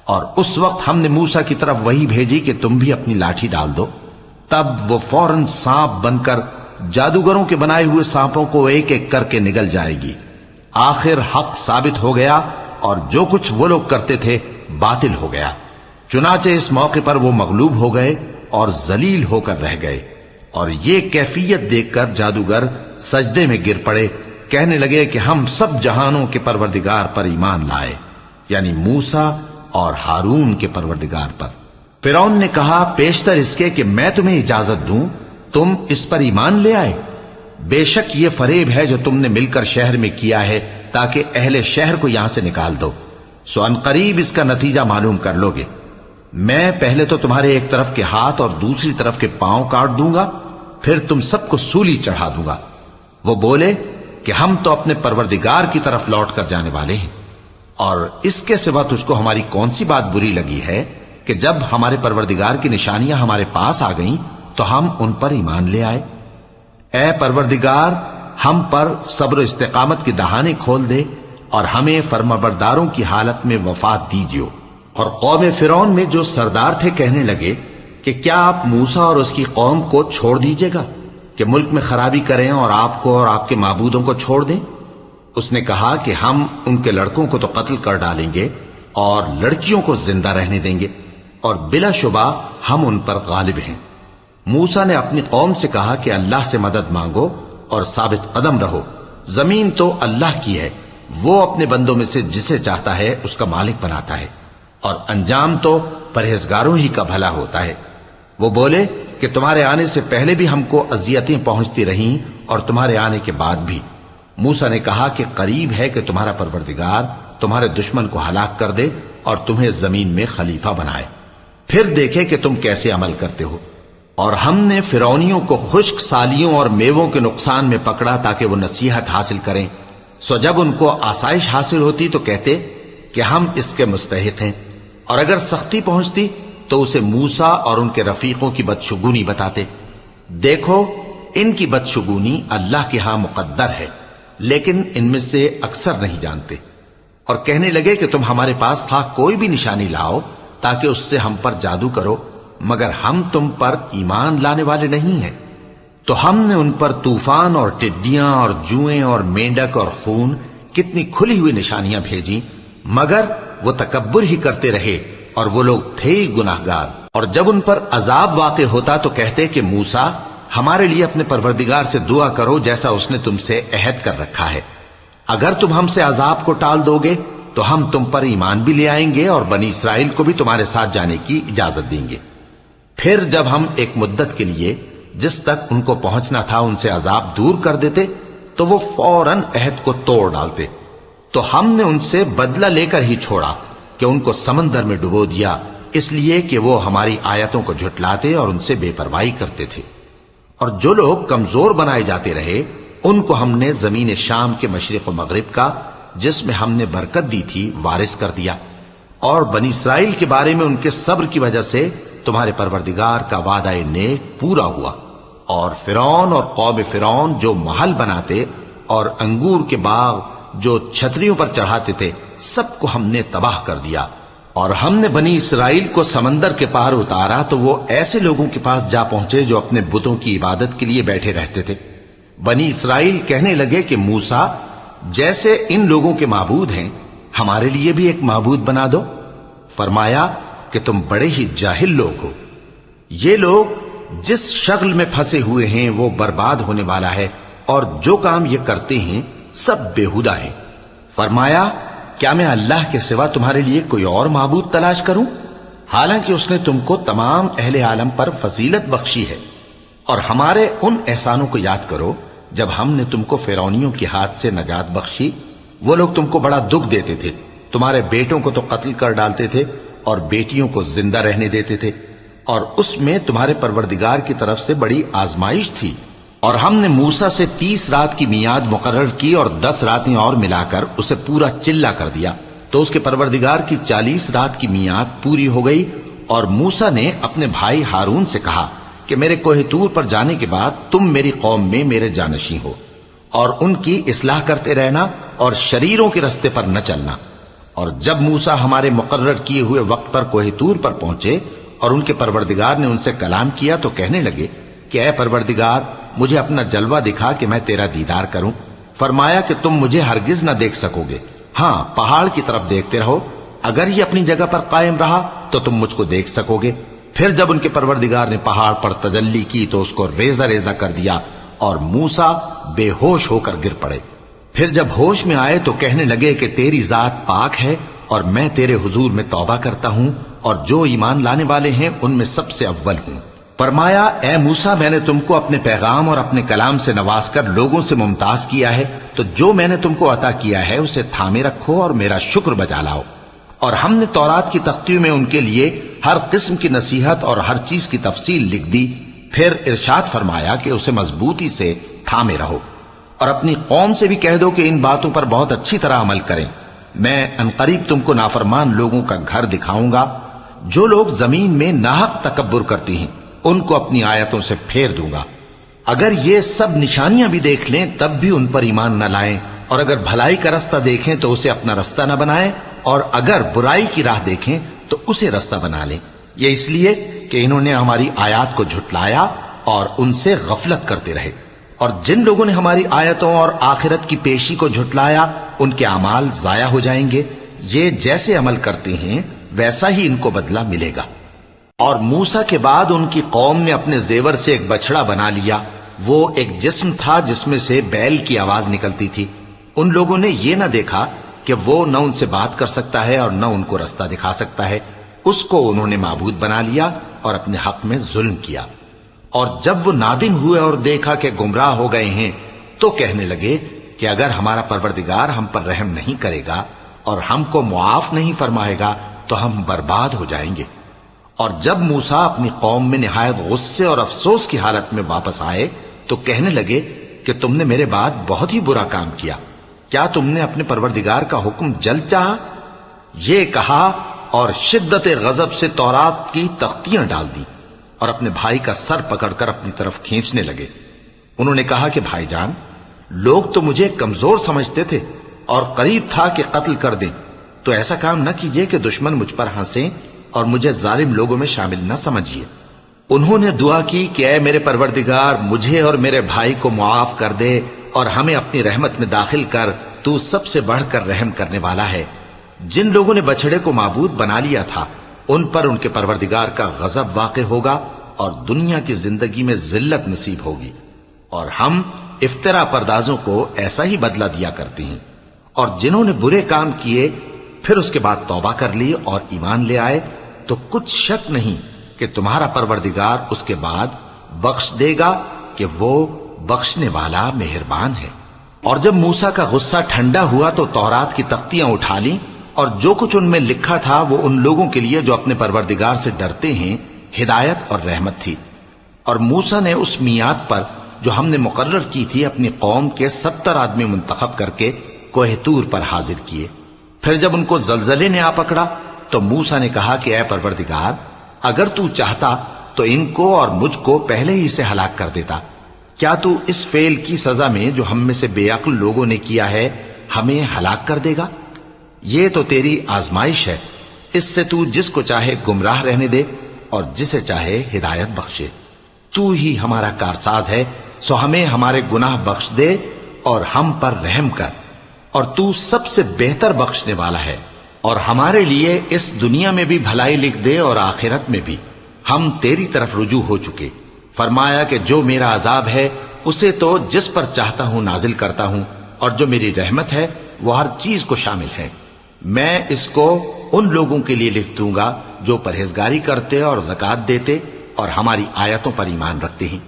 اور اس وقت ہم نے موسیٰ کی طرف وحی بھیجی کہ تم بھی اپنی لاٹھی ڈال دو، تب وہ فوراً سانپ بن کر جادوگروں کے بنائے ہوئے سانپوں کو ایک ایک کر کے نگل جائے گی۔ آخر حق ثابت ہو گیا اور جو کچھ وہ لوگ کرتے تھے باطل ہو گیا۔ چنانچہ اس موقع پر وہ مغلوب ہو گئے اور ذلیل ہو کر رہ گئے، اور یہ کیفیت دیکھ کر جادوگر سجدے میں گر پڑے، کہنے لگے کہ ہم سب جہانوں کے پروردگار پر ایمان لائے، یعنی موسیٰ اور ہارون کے پروردگار پر۔ فرعون نے کہا پیشتر اس کے کہ میں تمہیں اجازت دوں تم اس پر ایمان لے آئے؟ بے شک یہ فریب ہے جو تم نے مل کر شہر میں کیا ہے تاکہ اہل شہر کو یہاں سے نکال دو، سو ان قریب اس کا نتیجہ معلوم کر لو گے۔ میں پہلے تو تمہارے ایک طرف کے ہاتھ اور دوسری طرف کے پاؤں کاٹ دوں گا، پھر تم سب کو سولی چڑھا دوں گا۔ وہ بولے کہ ہم تو اپنے پروردگار کی طرف لوٹ کر جانے والے ہیں، اور اس کے سوا تجھ کو ہماری کون سی بات بری لگی ہے کہ جب ہمارے پروردگار کی نشانیاں ہمارے پاس آ گئیں تو ہم ان پر ایمان لے آئے؟ اے پروردگار، ہم پر صبر و استقامت کے دہانے کھول دے اور ہمیں فرمانبرداروں کی حالت میں وفات دیجیو۔ اور قوم فرعون میں جو سردار تھے کہنے لگے کہ کیا آپ موسیٰ اور اس کی قوم کو چھوڑ دیجیے گا کہ ملک میں خرابی کریں اور آپ کو اور آپ کے معبودوں کو چھوڑ دیں؟ اس نے کہا کہ ہم ان کے لڑکوں کو تو قتل کر ڈالیں گے اور لڑکیوں کو زندہ رہنے دیں گے، اور بلا شبہ ہم ان پر غالب ہیں۔ موسیٰ نے اپنی قوم سے کہا کہ اللہ سے مدد مانگو اور ثابت قدم رہو، زمین تو اللہ کی ہے، وہ اپنے بندوں میں سے جسے چاہتا ہے اس کا مالک بناتا ہے، اور انجام تو پرہیزگاروں ہی کا بھلا ہوتا ہے۔ وہ بولے کہ تمہارے آنے سے پہلے بھی ہم کو اذیتیں پہنچتی رہیں اور تمہارے آنے کے بعد بھی۔ موسیٰ نے کہا کہ قریب ہے کہ تمہارا پروردگار تمہارے دشمن کو ہلاک کر دے اور تمہیں زمین میں خلیفہ بنائے، پھر دیکھے کہ تم کیسے عمل کرتے ہو۔ اور ہم نے فرعونیوں کو خشک سالیوں اور میووں کے نقصان میں پکڑا تاکہ وہ نصیحت حاصل کریں، سو جب ان کو آسائش حاصل ہوتی تو کہتے کہ ہم اس کے مستحق ہیں، اور اگر سختی پہنچتی تو اسے موسیٰ اور ان کے رفیقوں کی بدشگونی بتاتے۔ دیکھو ان کی بدشگونی اللہ کے ہاں مقدر ہے، لیکن ان میں سے اکثر نہیں جانتے۔ اور کہنے لگے کہ تم ہمارے پاس خواہ کوئی بھی نشانی لاؤ تاکہ اس سے ہم پر جادو کرو، مگر ہم تم پر ایمان لانے والے نہیں ہیں۔ تو ہم نے ان پر طوفان اور ٹڈیاں اور جوئیں اور مینڈک اور خون کتنی کھلی ہوئی نشانیاں بھیجیں، مگر وہ تکبر ہی کرتے رہے اور وہ لوگ تھے ہی گناہگار۔ اور جب ان پر عذاب واقع ہوتا تو کہتے کہ موسیٰ ہمارے لیے اپنے پروردگار سے دعا کرو جیسا اس نے تم سے عہد کر رکھا ہے، اگر تم ہم سے عذاب کو ٹال دو گے تو ہم تم پر ایمان بھی لے آئیں گے اور بنی اسرائیل کو بھی تمہارے ساتھ جانے کی اجازت دیں گے۔ پھر جب ہم ایک مدت کے لیے جس تک ان کو پہنچنا تھا ان سے عذاب دور کر دیتے تو وہ فوراً عہد کو توڑ ڈالتے، تو ہم نے ان سے بدلہ لے کر ہی چھوڑا کہ ان کو سمندر میں ڈبو دیا، اس لیے کہ وہ ہماری آیتوں کو جھٹلاتے اور ان سے بے پرواہی کرتے تھے۔ اور جو لوگ کمزور بنائے جاتے رہے ان کو ہم نے زمین شام کے مشرق و مغرب کا جس میں ہم نے برکت دی تھی وارث کر دیا، اور بنی اسرائیل کے بارے میں ان کے صبر کی وجہ سے تمہارے پروردگار کا وعدہ نیک پورا ہوا۔ اور فرعون اور قوم فرعون جو محل بناتے اور انگور کے باغ جو چھتریوں پر چڑھاتے تھے سب کو ہم نے تباہ کر دیا۔ اور ہم نے بنی اسرائیل کو سمندر کے پار اتارا تو وہ ایسے لوگوں کے پاس جا پہنچے جو اپنے بتوں کی عبادت کے لیے بیٹھے رہتے تھے۔ بنی اسرائیل کہنے لگے کہ موسیٰ جیسے ان لوگوں کے معبود ہیں ہمارے لیے بھی ایک معبود بنا دو۔ فرمایا کہ تم بڑے ہی جاہل لوگ ہو، یہ لوگ جس شغل میں پھنسے ہوئے ہیں وہ برباد ہونے والا ہے، اور جو کام یہ کرتے ہیں سب بےہودہ ہیں۔ فرمایا کیا میں اللہ کے سوا تمہارے لیے کوئی اور معبود تلاش کروں، حالانکہ اس نے تم کو تمام اہل عالم پر فضیلت بخشی ہے۔ اور ہمارے ان احسانوں کو یاد کرو جب ہم نے تم کو فرعونیوں کے ہاتھ سے نجات بخشی، وہ لوگ تم کو بڑا دکھ دیتے تھے، تمہارے بیٹوں کو تو قتل کر ڈالتے تھے اور بیٹیوں کو زندہ رہنے دیتے تھے، اور اس میں تمہارے پروردگار کی طرف سے بڑی آزمائش تھی، اور ہم نے موسیٰ سے 30 رات کی میعاد مقرر کی اور 10 راتیں اور ملا کر اسے پورا چلا کر دیا، تو اس کے پروردگار کی 40 رات کی میعاد پوری ہو گئی۔ اور موسیٰ نے اپنے بھائی ہارون سے کہا کہ میرے کوہ طور پر جانے کے بعد تم میری قوم میں میرے جانشین ہو، اور ان کی اصلاح کرتے رہنا اور شریروں کے رستے پر نہ چلنا۔ اور جب موسیٰ ہمارے مقرر کیے ہوئے وقت پر کوہ طور پر پہنچے اور ان کے پروردگار نے ان سے کلام کیا تو کہنے لگے کہ اے پروردگار، مجھے اپنا جلوہ دکھا کہ میں تیرا دیدار کروں۔ فرمایا کہ تم مجھے ہرگز نہ دیکھ سکو گے، ہاں پہاڑ کی طرف دیکھتے رہو، اگر یہ اپنی جگہ پر قائم رہا تو تم مجھ کو دیکھ سکو گے۔ پھر جب ان کے پروردگار نے پہاڑ پر تجلی کی تو اس کو ریزہ ریزہ کر دیا اور موسیٰ بے ہوش ہو کر گر پڑے۔ پھر جب ہوش میں آئے تو کہنے لگے کہ تیری ذات پاک ہے اور میں تیرے حضور میں توبہ کرتا ہوں اور جو ایمان لانے والے ہیں ان میں سب سے اول ہوں۔ فرمایا اے موسیٰ، میں نے تم کو اپنے پیغام اور اپنے کلام سے نواز کر لوگوں سے ممتاز کیا ہے، تو جو میں نے تم کو عطا کیا ہے اسے تھامے رکھو اور میرا شکر بجا لاؤ۔ اور ہم نے تورات کی تختیوں میں ان کے لیے ہر قسم کی نصیحت اور ہر چیز کی تفصیل لکھ دی۔ پھر ارشاد فرمایا کہ اسے مضبوطی سے تھامے رہو، اور اپنی قوم سے بھی کہہ دو کہ ان باتوں پر بہت اچھی طرح عمل کریں۔ میں انقریب تم کو نافرمان لوگوں کا گھر دکھاؤں گا، جو لوگ زمین میں ناحق تکبر کرتی ہیں ان کو اپنی آیتوں سے پھیر دوں گا۔ اگر یہ سب نشانیاں بھی دیکھ لیں تب بھی ان پر ایمان نہ لائیں، اور اگر بھلائی کا رستہ دیکھیں تو اسے اپنا رستہ نہ بنائیں، اور اگر برائی کی راہ دیکھیں تو اسے رستہ بنا لیں۔ یہ اس لیے کہ انہوں نے ہماری آیات کو جھٹلایا اور ان سے غفلت کرتے رہے۔ اور جن لوگوں نے ہماری آیتوں اور آخرت کی پیشی کو جھٹلایا ان کے اعمال ضائع ہو جائیں گے۔ یہ جیسے عمل کرتے ہیں ویسا ہی ان کو بدلہ ملے گا۔ اور موسیٰ کے بعد ان کی قوم نے اپنے زیور سے ایک بچڑا بنا لیا، وہ ایک جسم تھا جس میں سے بیل کی آواز نکلتی تھی۔ ان لوگوں نے یہ نہ دیکھا کہ وہ نہ ان سے بات کر سکتا ہے اور نہ ان کو رستہ دکھا سکتا ہے، اس کو انہوں نے معبود بنا لیا اور اپنے حق میں ظلم کیا۔ اور جب وہ نادم ہوئے اور دیکھا کہ گمراہ ہو گئے ہیں تو کہنے لگے کہ اگر ہمارا پروردگار ہم پر رحم نہیں کرے گا اور ہم کو معاف نہیں فرمائے گا تو ہم برباد ہو جائیں گے۔ اور جب موسیٰ اپنی قوم میں نہایت غصے اور افسوس کی حالت میں واپس آئے تو کہنے لگے کہ تم نے میرے بعد بہت ہی برا کام کیا، کیا تم نے اپنے پروردگار کا حکم جلد چاہا؟ یہ کہا اور شدت غضب سے تورات کی تختیاں ڈال دی اور اپنے بھائی کا سر پکڑ کر اپنی طرف کھینچنے لگے۔ انہوں نے کہا کہ بھائی جان، لوگ تو مجھے کمزور سمجھتے تھے اور قریب تھا کہ قتل کر دیں، تو ایسا کام نہ کیجیے کہ دشمن مجھ پر ہنسیں اور مجھے ظالم لوگوں میں شامل نہ سمجھیے۔ انہوں نے دعا کی کہ اے میرے پروردگار، مجھے اور میرے بھائی کو معاف کر دے اور ہمیں اپنی رحمت میں داخل کر، تو سب سے بڑھ کر رحم کرنے والا ہے۔ جن لوگوں نے بچڑے کو معبود بنا لیا تھا ان پر ان کے پروردگار کا غضب واقع ہوگا اور دنیا کی زندگی میں ذلت نصیب ہوگی، اور ہم افترا پردازوں کو ایسا ہی بدلہ دیا کرتے ہیں۔ اور جنہوں نے برے کام کیے پھر اس کے بعد توبہ کر لی اور ایمان لے آئے تو کچھ شک نہیں کہ تمہارا پروردگار اس کے بعد بخش دے گا کہ وہ بخشنے والا مہربان ہے۔ اور جب موسیٰ کا غصہ ٹھنڈا ہوا تو تورات کی تختیاں اٹھا لیں، اور جو کچھ ان میں لکھا تھا وہ ان لوگوں کے لیے جو اپنے پروردگار سے ڈرتے ہیں ہدایت اور رحمت تھی۔ اور موسیٰ نے اس میعاد پر جو ہم نے مقرر کی تھی اپنی قوم کے 70 آدمی منتخب کر کے کوہ طور پر حاضر کیے۔ پھر جب ان کو زلزلے نے آ پکڑا تو موسیٰ نے کہا کہ اے پروردگار، اگر تو چاہتا تو ان کو اور مجھ کو پہلے ہی سے ہلاک کر دیتا۔ کیا تو اس فعل کی سزا میں جو ہم میں سے بے عقل لوگوں نے کیا ہے ہمیں ہلاک کر دے گا؟ یہ تو تیری آزمائش ہے، اس سے تو جس کو چاہے گمراہ رہنے دے اور جسے چاہے ہدایت بخشے۔ تو ہی ہمارا کارساز ہے، سو ہمیں ہمارے گناہ بخش دے اور ہم پر رحم کر، اور تو سب سے بہتر بخشنے والا ہے۔ اور ہمارے لیے اس دنیا میں بھی بھلائی لکھ دے اور آخرت میں بھی، ہم تیری طرف رجوع ہو چکے۔ فرمایا کہ جو میرا عذاب ہے اسے تو جس پر چاہتا ہوں نازل کرتا ہوں، اور جو میری رحمت ہے وہ ہر چیز کو شامل ہے۔ میں اس کو ان لوگوں کے لیے لکھ دوں گا جو پرہیزگاری کرتے اور زکوٰۃ دیتے اور ہماری آیتوں پر ایمان رکھتے ہیں،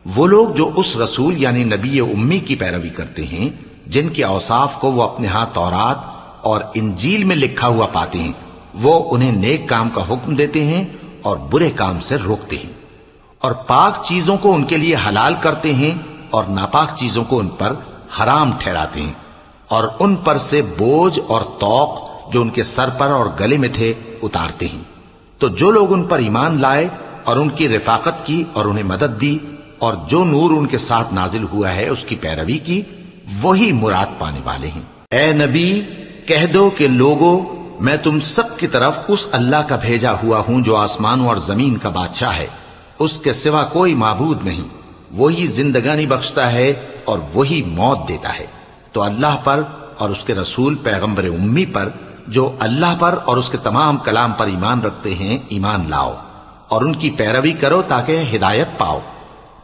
وہ لوگ جو اس رسول یعنی نبی امی کی پیروی کرتے ہیں جن کے اوصاف کو وہ اپنے ہاں تورات اور انجیل میں لکھا ہوا پاتے ہیں، وہ انہیں نیک کام کا حکم دیتے ہیں اور برے کام سے روکتے ہیں، اور پاک چیزوں کو ان کے لیے حلال کرتے ہیں اور ناپاک چیزوں کو ان پر حرام ٹھہراتے ہیں، اور ان پر سے بوجھ اور طوق جو ان کے سر پر اور گلے میں تھے اتارتے ہیں۔ تو جو لوگ ان پر ایمان لائے اور ان کی رفاقت کی اور انہیں مدد دی، اور جو نور ان کے ساتھ نازل ہوا ہے اس کی پیروی کی، وہی مراد پانے والے ہیں۔ اے نبی کہہ دو کہ لوگو، میں تم سب کی طرف اس اللہ کا بھیجا ہوا ہوں جو آسمانوں اور زمین کا بادشاہ ہے، اس کے سوا کوئی معبود نہیں، وہی زندگانی بخشتا ہے اور وہی موت دیتا ہے۔ تو اللہ پر اور اس کے رسول پیغمبر امی پر جو اللہ پر اور اس کے تمام کلام پر ایمان رکھتے ہیں ایمان لاؤ، اور ان کی پیروی کرو تاکہ ہدایت پاؤ۔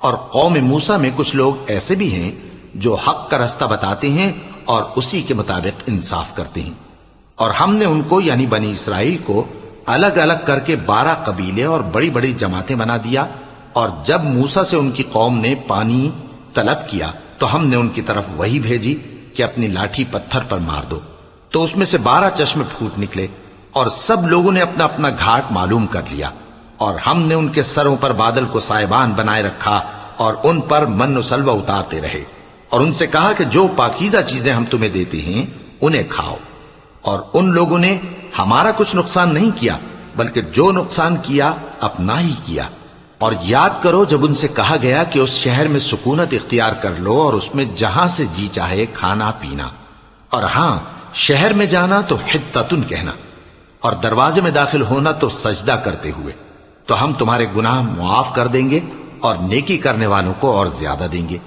اور قوم موسیٰ میں کچھ لوگ ایسے بھی ہیں جو حق کا رستہ بتاتے ہیں اور اسی کے مطابق انصاف کرتے ہیں۔ اور ہم نے ان کو یعنی بنی اسرائیل کو الگ الگ کر کے 12 قبیلے اور بڑی بڑی جماعتیں بنا دیا، اور جب موسیٰ سے ان کی قوم نے پانی طلب کیا تو ہم نے ان کی طرف وہی بھیجی کہ اپنی لاٹھی پتھر پر مار دو، تو اس میں سے 12 چشمے پھوٹ نکلے، اور سب لوگوں نے اپنا اپنا گھاٹ معلوم کر لیا۔ اور ہم نے ان کے سروں پر بادل کو سائبان بنائے رکھا اور ان پر من و سلوہ اتارتے رہے، اور ان سے کہا کہ جو پاکیزہ چیزیں ہم تمہیں دیتے ہیں انہیں کھاؤ۔ اور ان لوگوں نے ہمارا کچھ نقصان نہیں کیا، بلکہ جو نقصان کیا اپنا ہی کیا۔ اور یاد کرو جب ان سے کہا گیا کہ اس شہر میں سکونت اختیار کر لو اور اس میں جہاں سے جی چاہے کھانا پینا، اور ہاں شہر میں جانا تو حتتن کہنا، اور دروازے میں داخل ہونا تو سجدہ کرتے ہوئے، تو ہم تمہارے گناہ معاف کر دیں گے اور نیکی کرنے والوں کو اور زیادہ دیں گے۔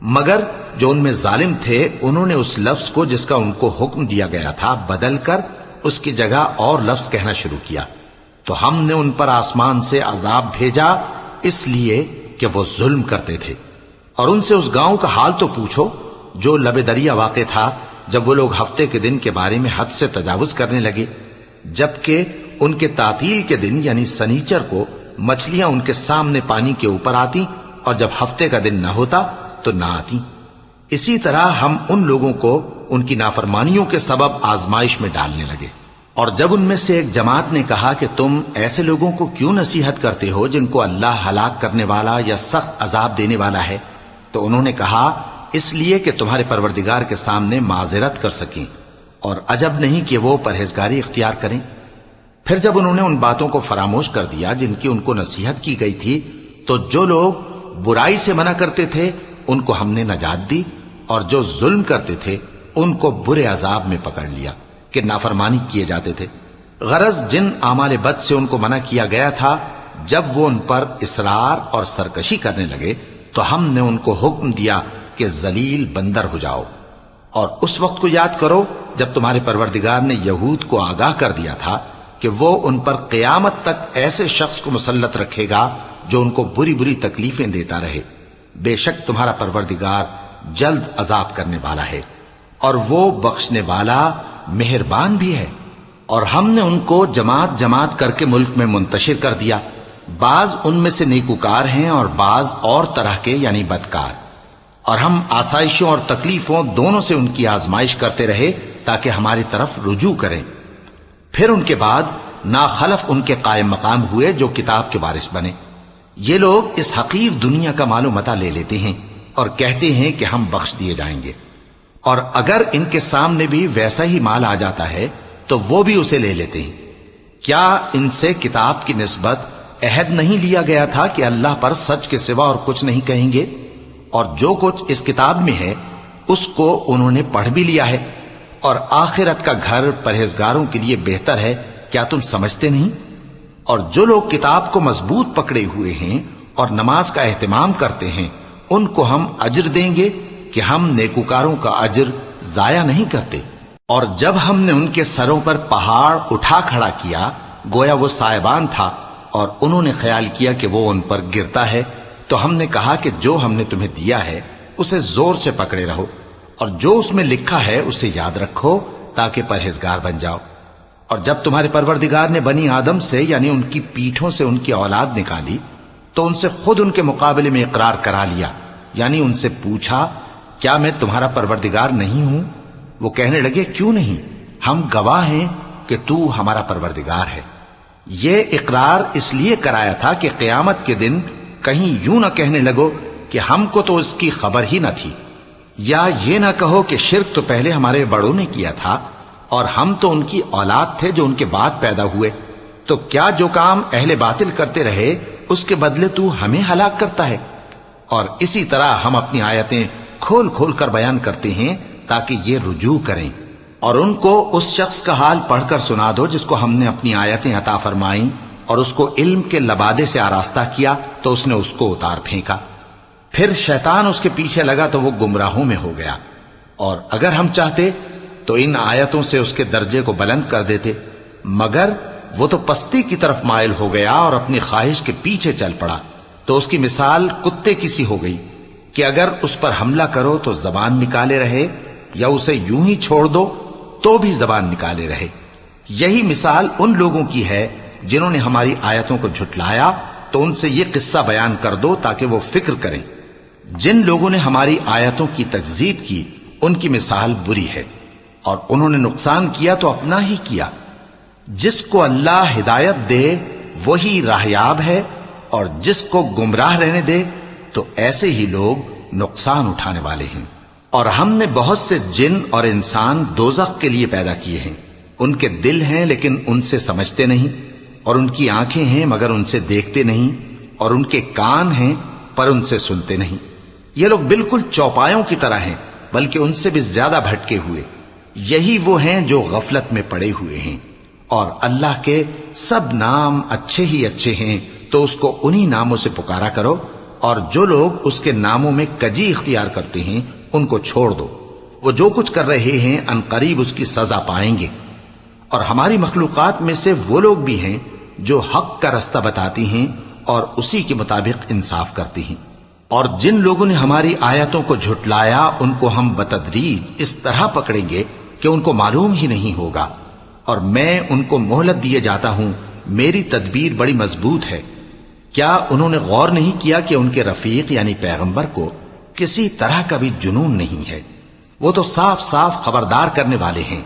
مگر جو ان میں ظالم تھے انہوں نے اس لفظ کو جس کا ان کو حکم دیا گیا تھا بدل کر اس کی جگہ اور لفظ کہنا شروع کیا، تو ہم نے ان پر آسمان سے عذاب بھیجا اس لیے کہ وہ ظلم کرتے تھے۔ اور ان سے اس گاؤں کا حال تو پوچھو جو لب دریا واقع تھا، جب وہ لوگ ہفتے کے دن کے بارے میں حد سے تجاوز کرنے لگے، جبکہ ان کے تعطیل کے دن یعنی سنیچر کو مچھلیاں ان کے سامنے پانی کے اوپر آتی، اور جب ہفتے کا دن نہ ہوتا تو نہ آتی۔ اسی طرح ہم ان لوگوں کو ان کی نافرمانیوں کے سبب آزمائش میں ڈالنے لگے۔ اور جب ان میں سے ایک جماعت نے کہا کہ تم ایسے لوگوں کو کیوں نصیحت کرتے ہو جن کو اللہ ہلاک کرنے والا یا سخت عذاب دینے والا ہے، تو انہوں نے کہا اس لیے کہ تمہارے پروردگار کے سامنے معذرت کر سکیں، اور عجب نہیں کہ وہ پرہیزگاری اختیار کریں۔ پھر جب انہوں نے ان باتوں کو فراموش کر دیا جن کی ان کو نصیحت کی گئی تھی، تو جو لوگ برائی سے منع کرتے تھے ان کو ہم نے نجات دی، اور جو ظلم کرتے تھے ان کو برے عذاب میں پکڑ لیا کہ نافرمانی کیے جاتے تھے۔ غرض جن اعمال بد سے ان کو منع کیا گیا تھا، جب وہ ان پر اصرار اور سرکشی کرنے لگے تو ہم نے ان کو حکم دیا کہ ذلیل بندر ہو جاؤ۔ اور اس وقت کو یاد کرو جب تمہارے پروردگار نے یہود کو آگاہ کر دیا تھا کہ وہ ان پر قیامت تک ایسے شخص کو مسلط رکھے گا جو ان کو بری بری تکلیفیں دیتا رہے۔ بے شک تمہارا پروردگار جلد عذاب کرنے والا ہے، اور وہ بخشنے والا مہربان بھی ہے۔ اور ہم نے ان کو جماعت جماعت کر کے ملک میں منتشر کر دیا، بعض ان میں سے نیکوکار ہیں اور بعض اور طرح کے یعنی بدکار۔ اور ہم آسائشوں اور تکلیفوں دونوں سے ان کی آزمائش کرتے رہے تاکہ ہماری طرف رجوع کریں۔ پھر ان کے بعد ناخلف ان کے قائم مقام ہوئے جو کتاب کے وارث بنے۔ یہ لوگ اس حقیر دنیا کا مال و متاع لے لیتے ہیں اور کہتے ہیں کہ ہم بخش دیے جائیں گے، اور اگر ان کے سامنے بھی ویسا ہی مال آ جاتا ہے تو وہ بھی اسے لے لیتے ہیں۔ کیا ان سے کتاب کی نسبت عہد نہیں لیا گیا تھا کہ اللہ پر سچ کے سوا اور کچھ نہیں کہیں گے؟ اور جو کچھ اس کتاب میں ہے اس کو انہوں نے پڑھ بھی لیا ہے، اور آخرت کا گھر پرہیزگاروں کے لیے بہتر ہے، کیا تم سمجھتے نہیں؟ اور جو لوگ کتاب کو مضبوط پکڑے ہوئے ہیں اور نماز کا اہتمام کرتے ہیں ان کو ہم اجر دیں گے کہ ہم نیکوکاروں کا اجر ضائع نہیں کرتے۔ اور جب ہم نے ان کے سروں پر پہاڑ اٹھا کھڑا کیا گویا وہ سائبان تھا، اور انہوں نے خیال کیا کہ وہ ان پر گرتا ہے، تو ہم نے کہا کہ جو ہم نے تمہیں دیا ہے اسے زور سے پکڑے رہو، اور جو اس میں لکھا ہے اسے یاد رکھو تاکہ پرہیزگار بن جاؤ۔ اور جب تمہارے پروردگار نے بنی آدم سے یعنی ان کی پیٹھوں سے ان کی اولاد نکالی تو ان سے خود ان کے مقابلے میں اقرار کرا لیا، یعنی ان سے پوچھا کیا میں تمہارا پروردگار نہیں ہوں؟ وہ کہنے لگے کیوں نہیں، ہم گواہ ہیں کہ تو ہمارا پروردگار ہے۔ یہ اقرار اس لیے کرایا تھا کہ قیامت کے دن کہیں یوں نہ کہنے لگو کہ ہم کو تو اس کی خبر ہی نہ تھی، یا یہ نہ کہو کہ شرک تو پہلے ہمارے بڑوں نے کیا تھا اور ہم تو ان کی اولاد تھے جو ان کے بعد پیدا ہوئے، تو کیا جو کام اہل باطل کرتے رہے اس کے بدلے تو ہمیں ہلاک کرتا ہے؟ اور اسی طرح ہم اپنی آیتیں کھول کھول کر بیان کرتے ہیں تاکہ یہ رجوع کریں، اور ان کو اس شخص کا حال پڑھ کر سنا دو جس کو ہم نے اپنی آیتیں عطا فرمائیں اور اس کو علم کے لبادے سے آراستہ کیا تو اس نے اس کو اتار پھینکا، پھر شیطان اس کے پیچھے لگا تو وہ گمراہوں میں ہو گیا، اور اگر ہم چاہتے تو ان آیتوں سے اس کے درجے کو بلند کر دیتے، مگر وہ تو پستی کی طرف مائل ہو گیا اور اپنی خواہش کے پیچھے چل پڑا، تو اس کی مثال کتے کی سی ہو گئی کہ اگر اس پر حملہ کرو تو زبان نکالے رہے، یا اسے یوں ہی چھوڑ دو تو بھی زبان نکالے رہے۔ یہی مثال ان لوگوں کی ہے جنہوں نے ہماری آیتوں کو جھٹلایا، تو ان سے یہ قصہ بیان کر دو تاکہ وہ فکر کریں۔ جن لوگوں نے ہماری آیتوں کی تکذیب کی ان کی مثال بری ہے، اور انہوں نے نقصان کیا تو اپنا ہی کیا۔ جس کو اللہ ہدایت دے وہی راہیاب ہے، اور جس کو گمراہ رہنے دے تو ایسے ہی لوگ نقصان اٹھانے والے ہیں۔ اور ہم نے بہت سے جن اور انسان دوزخ کے لیے پیدا کیے ہیں، ان کے دل ہیں لیکن ان سے سمجھتے نہیں، اور ان کی آنکھیں ہیں مگر ان سے دیکھتے نہیں، اور ان کے کان ہیں پر ان سے سنتے نہیں۔ یہ لوگ بالکل چوپایوں کی طرح ہیں، بلکہ ان سے بھی زیادہ بھٹکے ہوئے۔ یہی وہ ہیں جو غفلت میں پڑے ہوئے ہیں، اور اللہ کے سب نام اچھے ہی اچھے ہیں، تو اس کو انہی ناموں سے پکارا کرو، اور جو لوگ اس کے ناموں میں کجی اختیار کرتے ہیں ان کو چھوڑ دو، وہ جو کچھ کر رہے ہیں ان قریب اس کی سزا پائیں گے۔ اور ہماری مخلوقات میں سے وہ لوگ بھی ہیں جو حق کا رستہ بتاتی ہیں اور اسی کے مطابق انصاف کرتی ہیں، اور جن لوگوں نے ہماری آیتوں کو جھٹلایا ان کو ہم بتدریج اس طرح پکڑیں گے کہ ان کو معلوم ہی نہیں ہوگا، اور میں ان کو مہلت دیے جاتا ہوں، میری تدبیر بڑی مضبوط ہے۔ کیا انہوں نے غور نہیں کیا کہ ان کے رفیق یعنی پیغمبر کو کسی طرح کا بھی جنون نہیں ہے، وہ تو صاف صاف خبردار کرنے والے ہیں۔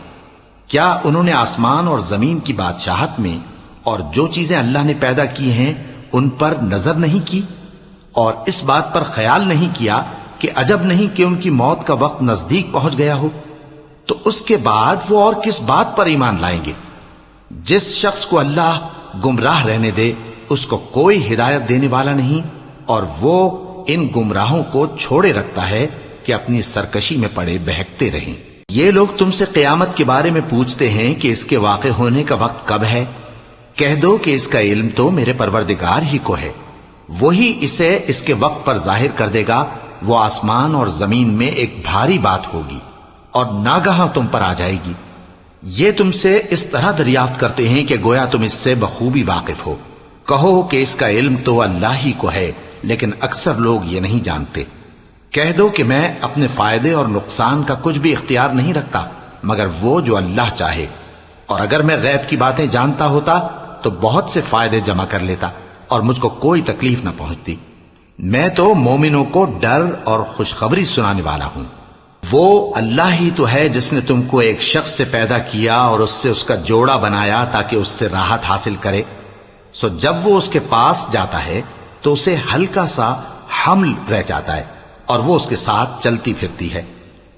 کیا انہوں نے آسمان اور زمین کی بادشاہت میں اور جو چیزیں اللہ نے پیدا کی ہیں ان پر نظر نہیں کی، اور اس بات پر خیال نہیں کیا کہ عجب نہیں کہ ان کی موت کا وقت نزدیک پہنچ گیا ہو؟ تو اس کے بعد وہ اور کس بات پر ایمان لائیں گے؟ جس شخص کو اللہ گمراہ رہنے دے اس کو کوئی ہدایت دینے والا نہیں، اور وہ ان گمراہوں کو چھوڑے رکھتا ہے کہ اپنی سرکشی میں پڑے بہکتے رہیں۔ یہ لوگ تم سے قیامت کے بارے میں پوچھتے ہیں کہ اس کے واقع ہونے کا وقت کب ہے؟ کہہ دو کہ اس کا علم تو میرے پروردگار ہی کو ہے، وہی اسے اس کے وقت پر ظاہر کر دے گا۔ وہ آسمان اور زمین میں ایک بھاری بات ہوگی اور ناگہاں تم پر آ جائے گی۔ یہ تم سے اس طرح دریافت کرتے ہیں کہ گویا تم اس سے بخوبی واقف ہو۔ کہو کہ اس کا علم تو اللہ ہی کو ہے، لیکن اکثر لوگ یہ نہیں جانتے۔ کہہ دو کہ میں اپنے فائدے اور نقصان کا کچھ بھی اختیار نہیں رکھتا مگر وہ جو اللہ چاہے، اور اگر میں غیب کی باتیں جانتا ہوتا تو بہت سے فائدے جمع کر لیتا اور مجھ کو کوئی تکلیف نہ پہنچتی۔ میں تو مومنوں کو ڈر اور خوشخبری سنانے والا ہوں۔ وہ اللہ ہی تو ہے جس نے تم کو ایک شخص سے پیدا کیا اور اس سے اس کا جوڑا بنایا تاکہ اس سے راحت حاصل کرے، سو جب وہ اس کے پاس جاتا ہے تو اسے ہلکا سا حمل رہ جاتا ہے اور وہ اس کے ساتھ چلتی پھرتی ہے۔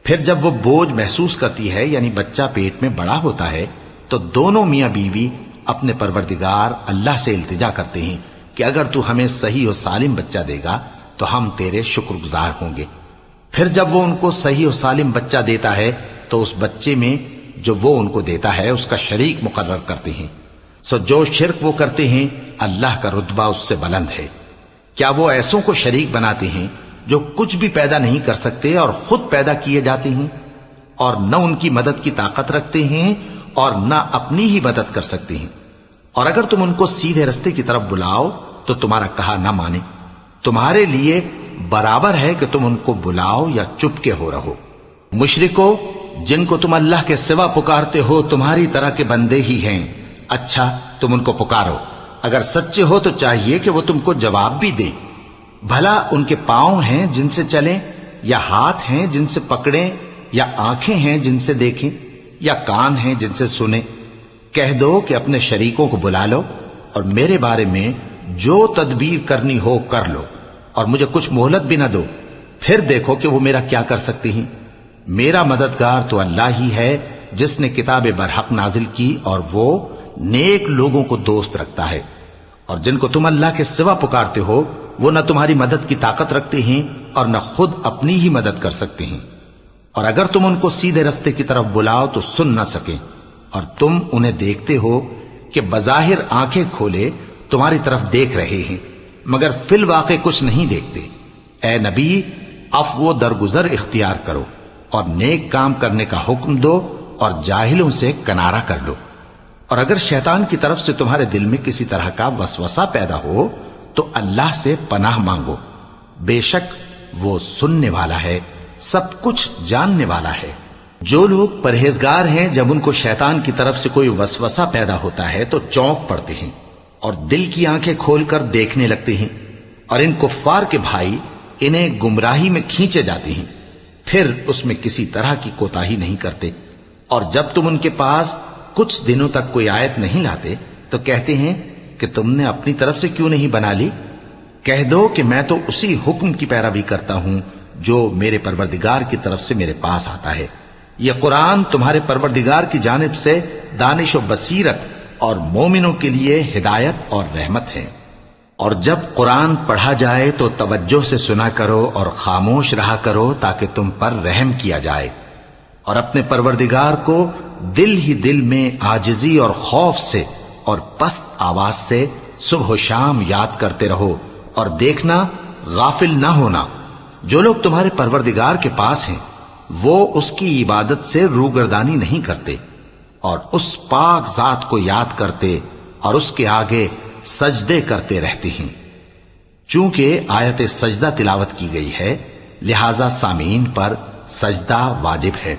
پھر جب وہ بوجھ محسوس کرتی ہے یعنی بچہ پیٹ میں بڑا ہوتا ہے تو دونوں میاں بیوی اپنے پروردگار اللہ سے التجا کرتے ہیں کہ اگر تو ہمیں صحیح و سالم بچہ دے گا تو ہم تیرے شکر گزار ہوں گے۔ پھر جب وہ ان کو صحیح و سالم بچہ دیتا ہے تو اس بچے میں جو وہ ان کو دیتا ہے اس کا شریک مقرر کرتے ہیں، سو جو شرک وہ کرتے ہیں اللہ کا رتبہ اس سے بلند ہے۔ کیا وہ ایسوں کو شریک بناتے ہیں جو کچھ بھی پیدا نہیں کر سکتے اور خود پیدا کیے جاتے ہیں، اور نہ ان کی مدد کی طاقت رکھتے ہیں اور نہ اپنی ہی مدد کر سکتے ہیں؟ اور اگر تم ان کو سیدھے رستے کی طرف بلاؤ تو تمہارا کہا نہ مانے، تمہارے لیے برابر ہے کہ تم ان کو بلاؤ یا چپ کے ہو رہو۔ مشرکو، جن کو تم اللہ کے سوا پکارتے ہو تمہاری طرح کے بندے ہی ہیں، اچھا تم ان کو پکارو، اگر سچے ہو تو چاہیے کہ وہ تم کو جواب بھی دیں۔ بھلا ان کے پاؤں ہیں جن سے چلیں، یا ہاتھ ہیں جن سے پکڑیں، یا آنکھیں ہیں جن سے دیکھیں، یا کان ہیں جن سے سنیں؟ کہہ دو کہ اپنے شریکوں کو بلا لو اور میرے بارے میں جو تدبیر کرنی ہو کر لو، اور مجھے کچھ مہلت بھی نہ دو، پھر دیکھو کہ وہ میرا کیا کر سکتی ہیں۔ میرا مددگار تو اللہ ہی ہے جس نے کتاب برحق نازل کی، اور وہ نیک لوگوں کو دوست رکھتا ہے۔ اور جن کو تم اللہ کے سوا پکارتے ہو وہ نہ تمہاری مدد کی طاقت رکھتے ہیں اور نہ خود اپنی ہی مدد کر سکتے ہیں، اور اگر تم ان کو سیدھے رستے کی طرف بلاؤ تو سن نہ سکیں، اور تم انہیں دیکھتے ہو کہ بظاہر آنکھیں کھولے تمہاری طرف دیکھ رہے ہیں مگر فی الواقع کچھ نہیں دیکھتے۔ اے نبی، عفو و درگزر اختیار کرو اور نیک کام کرنے کا حکم دو اور جاہلوں سے کنارہ کر لو۔ اور اگر شیطان کی طرف سے تمہارے دل میں کسی طرح کا وسوسہ پیدا ہو تو اللہ سے پناہ مانگو، بے شک وہ سننے والا ہے، سب کچھ جاننے والا ہے۔ جو لوگ پرہیزگار ہیں جب ان کو شیطان کی طرف سے کوئی وسوسہ پیدا ہوتا ہے تو چونک پڑتے ہیں اور دل کی آنکھیں کھول کر دیکھنے لگتے ہیں، اور ان کفار کے بھائی انہیں گمراہی میں کھینچے جاتے ہیں، پھر اس میں کسی طرح کی کوتاہی نہیں کرتے۔ اور جب تم ان کے پاس کچھ دنوں تک کوئی آیت نہیں لاتے تو کہتے ہیں کہ تم نے اپنی طرف سے کیوں نہیں بنا لی؟ کہہ دو کہ میں تو اسی حکم کی پیروی کرتا ہوں جو میرے پروردگار کی طرف سے میرے پاس آتا ہے۔ یہ قرآن تمہارے پروردگار کی جانب سے دانش و بصیرت اور مومنوں کے لیے ہدایت اور رحمت ہے۔ اور جب قرآن پڑھا جائے تو توجہ سے سنا کرو اور خاموش رہا کرو تاکہ تم پر رحم کیا جائے، اور اپنے پروردگار کو دل ہی دل میں عاجزی اور خوف سے اور پست آواز سے صبح و شام یاد کرتے رہو، اور دیکھنا غافل نہ ہونا، جو لوگ تمہارے پروردگار کے پاس ہیں وہ اس کی عبادت سے روگردانی نہیں کرتے اور اس پاک ذات کو یاد کرتے اور اس کے آگے سجدے کرتے رہتے ہیں۔ چونکہ آیت سجدہ تلاوت کی گئی ہے لہذا سامعین پر سجدہ واجب ہے۔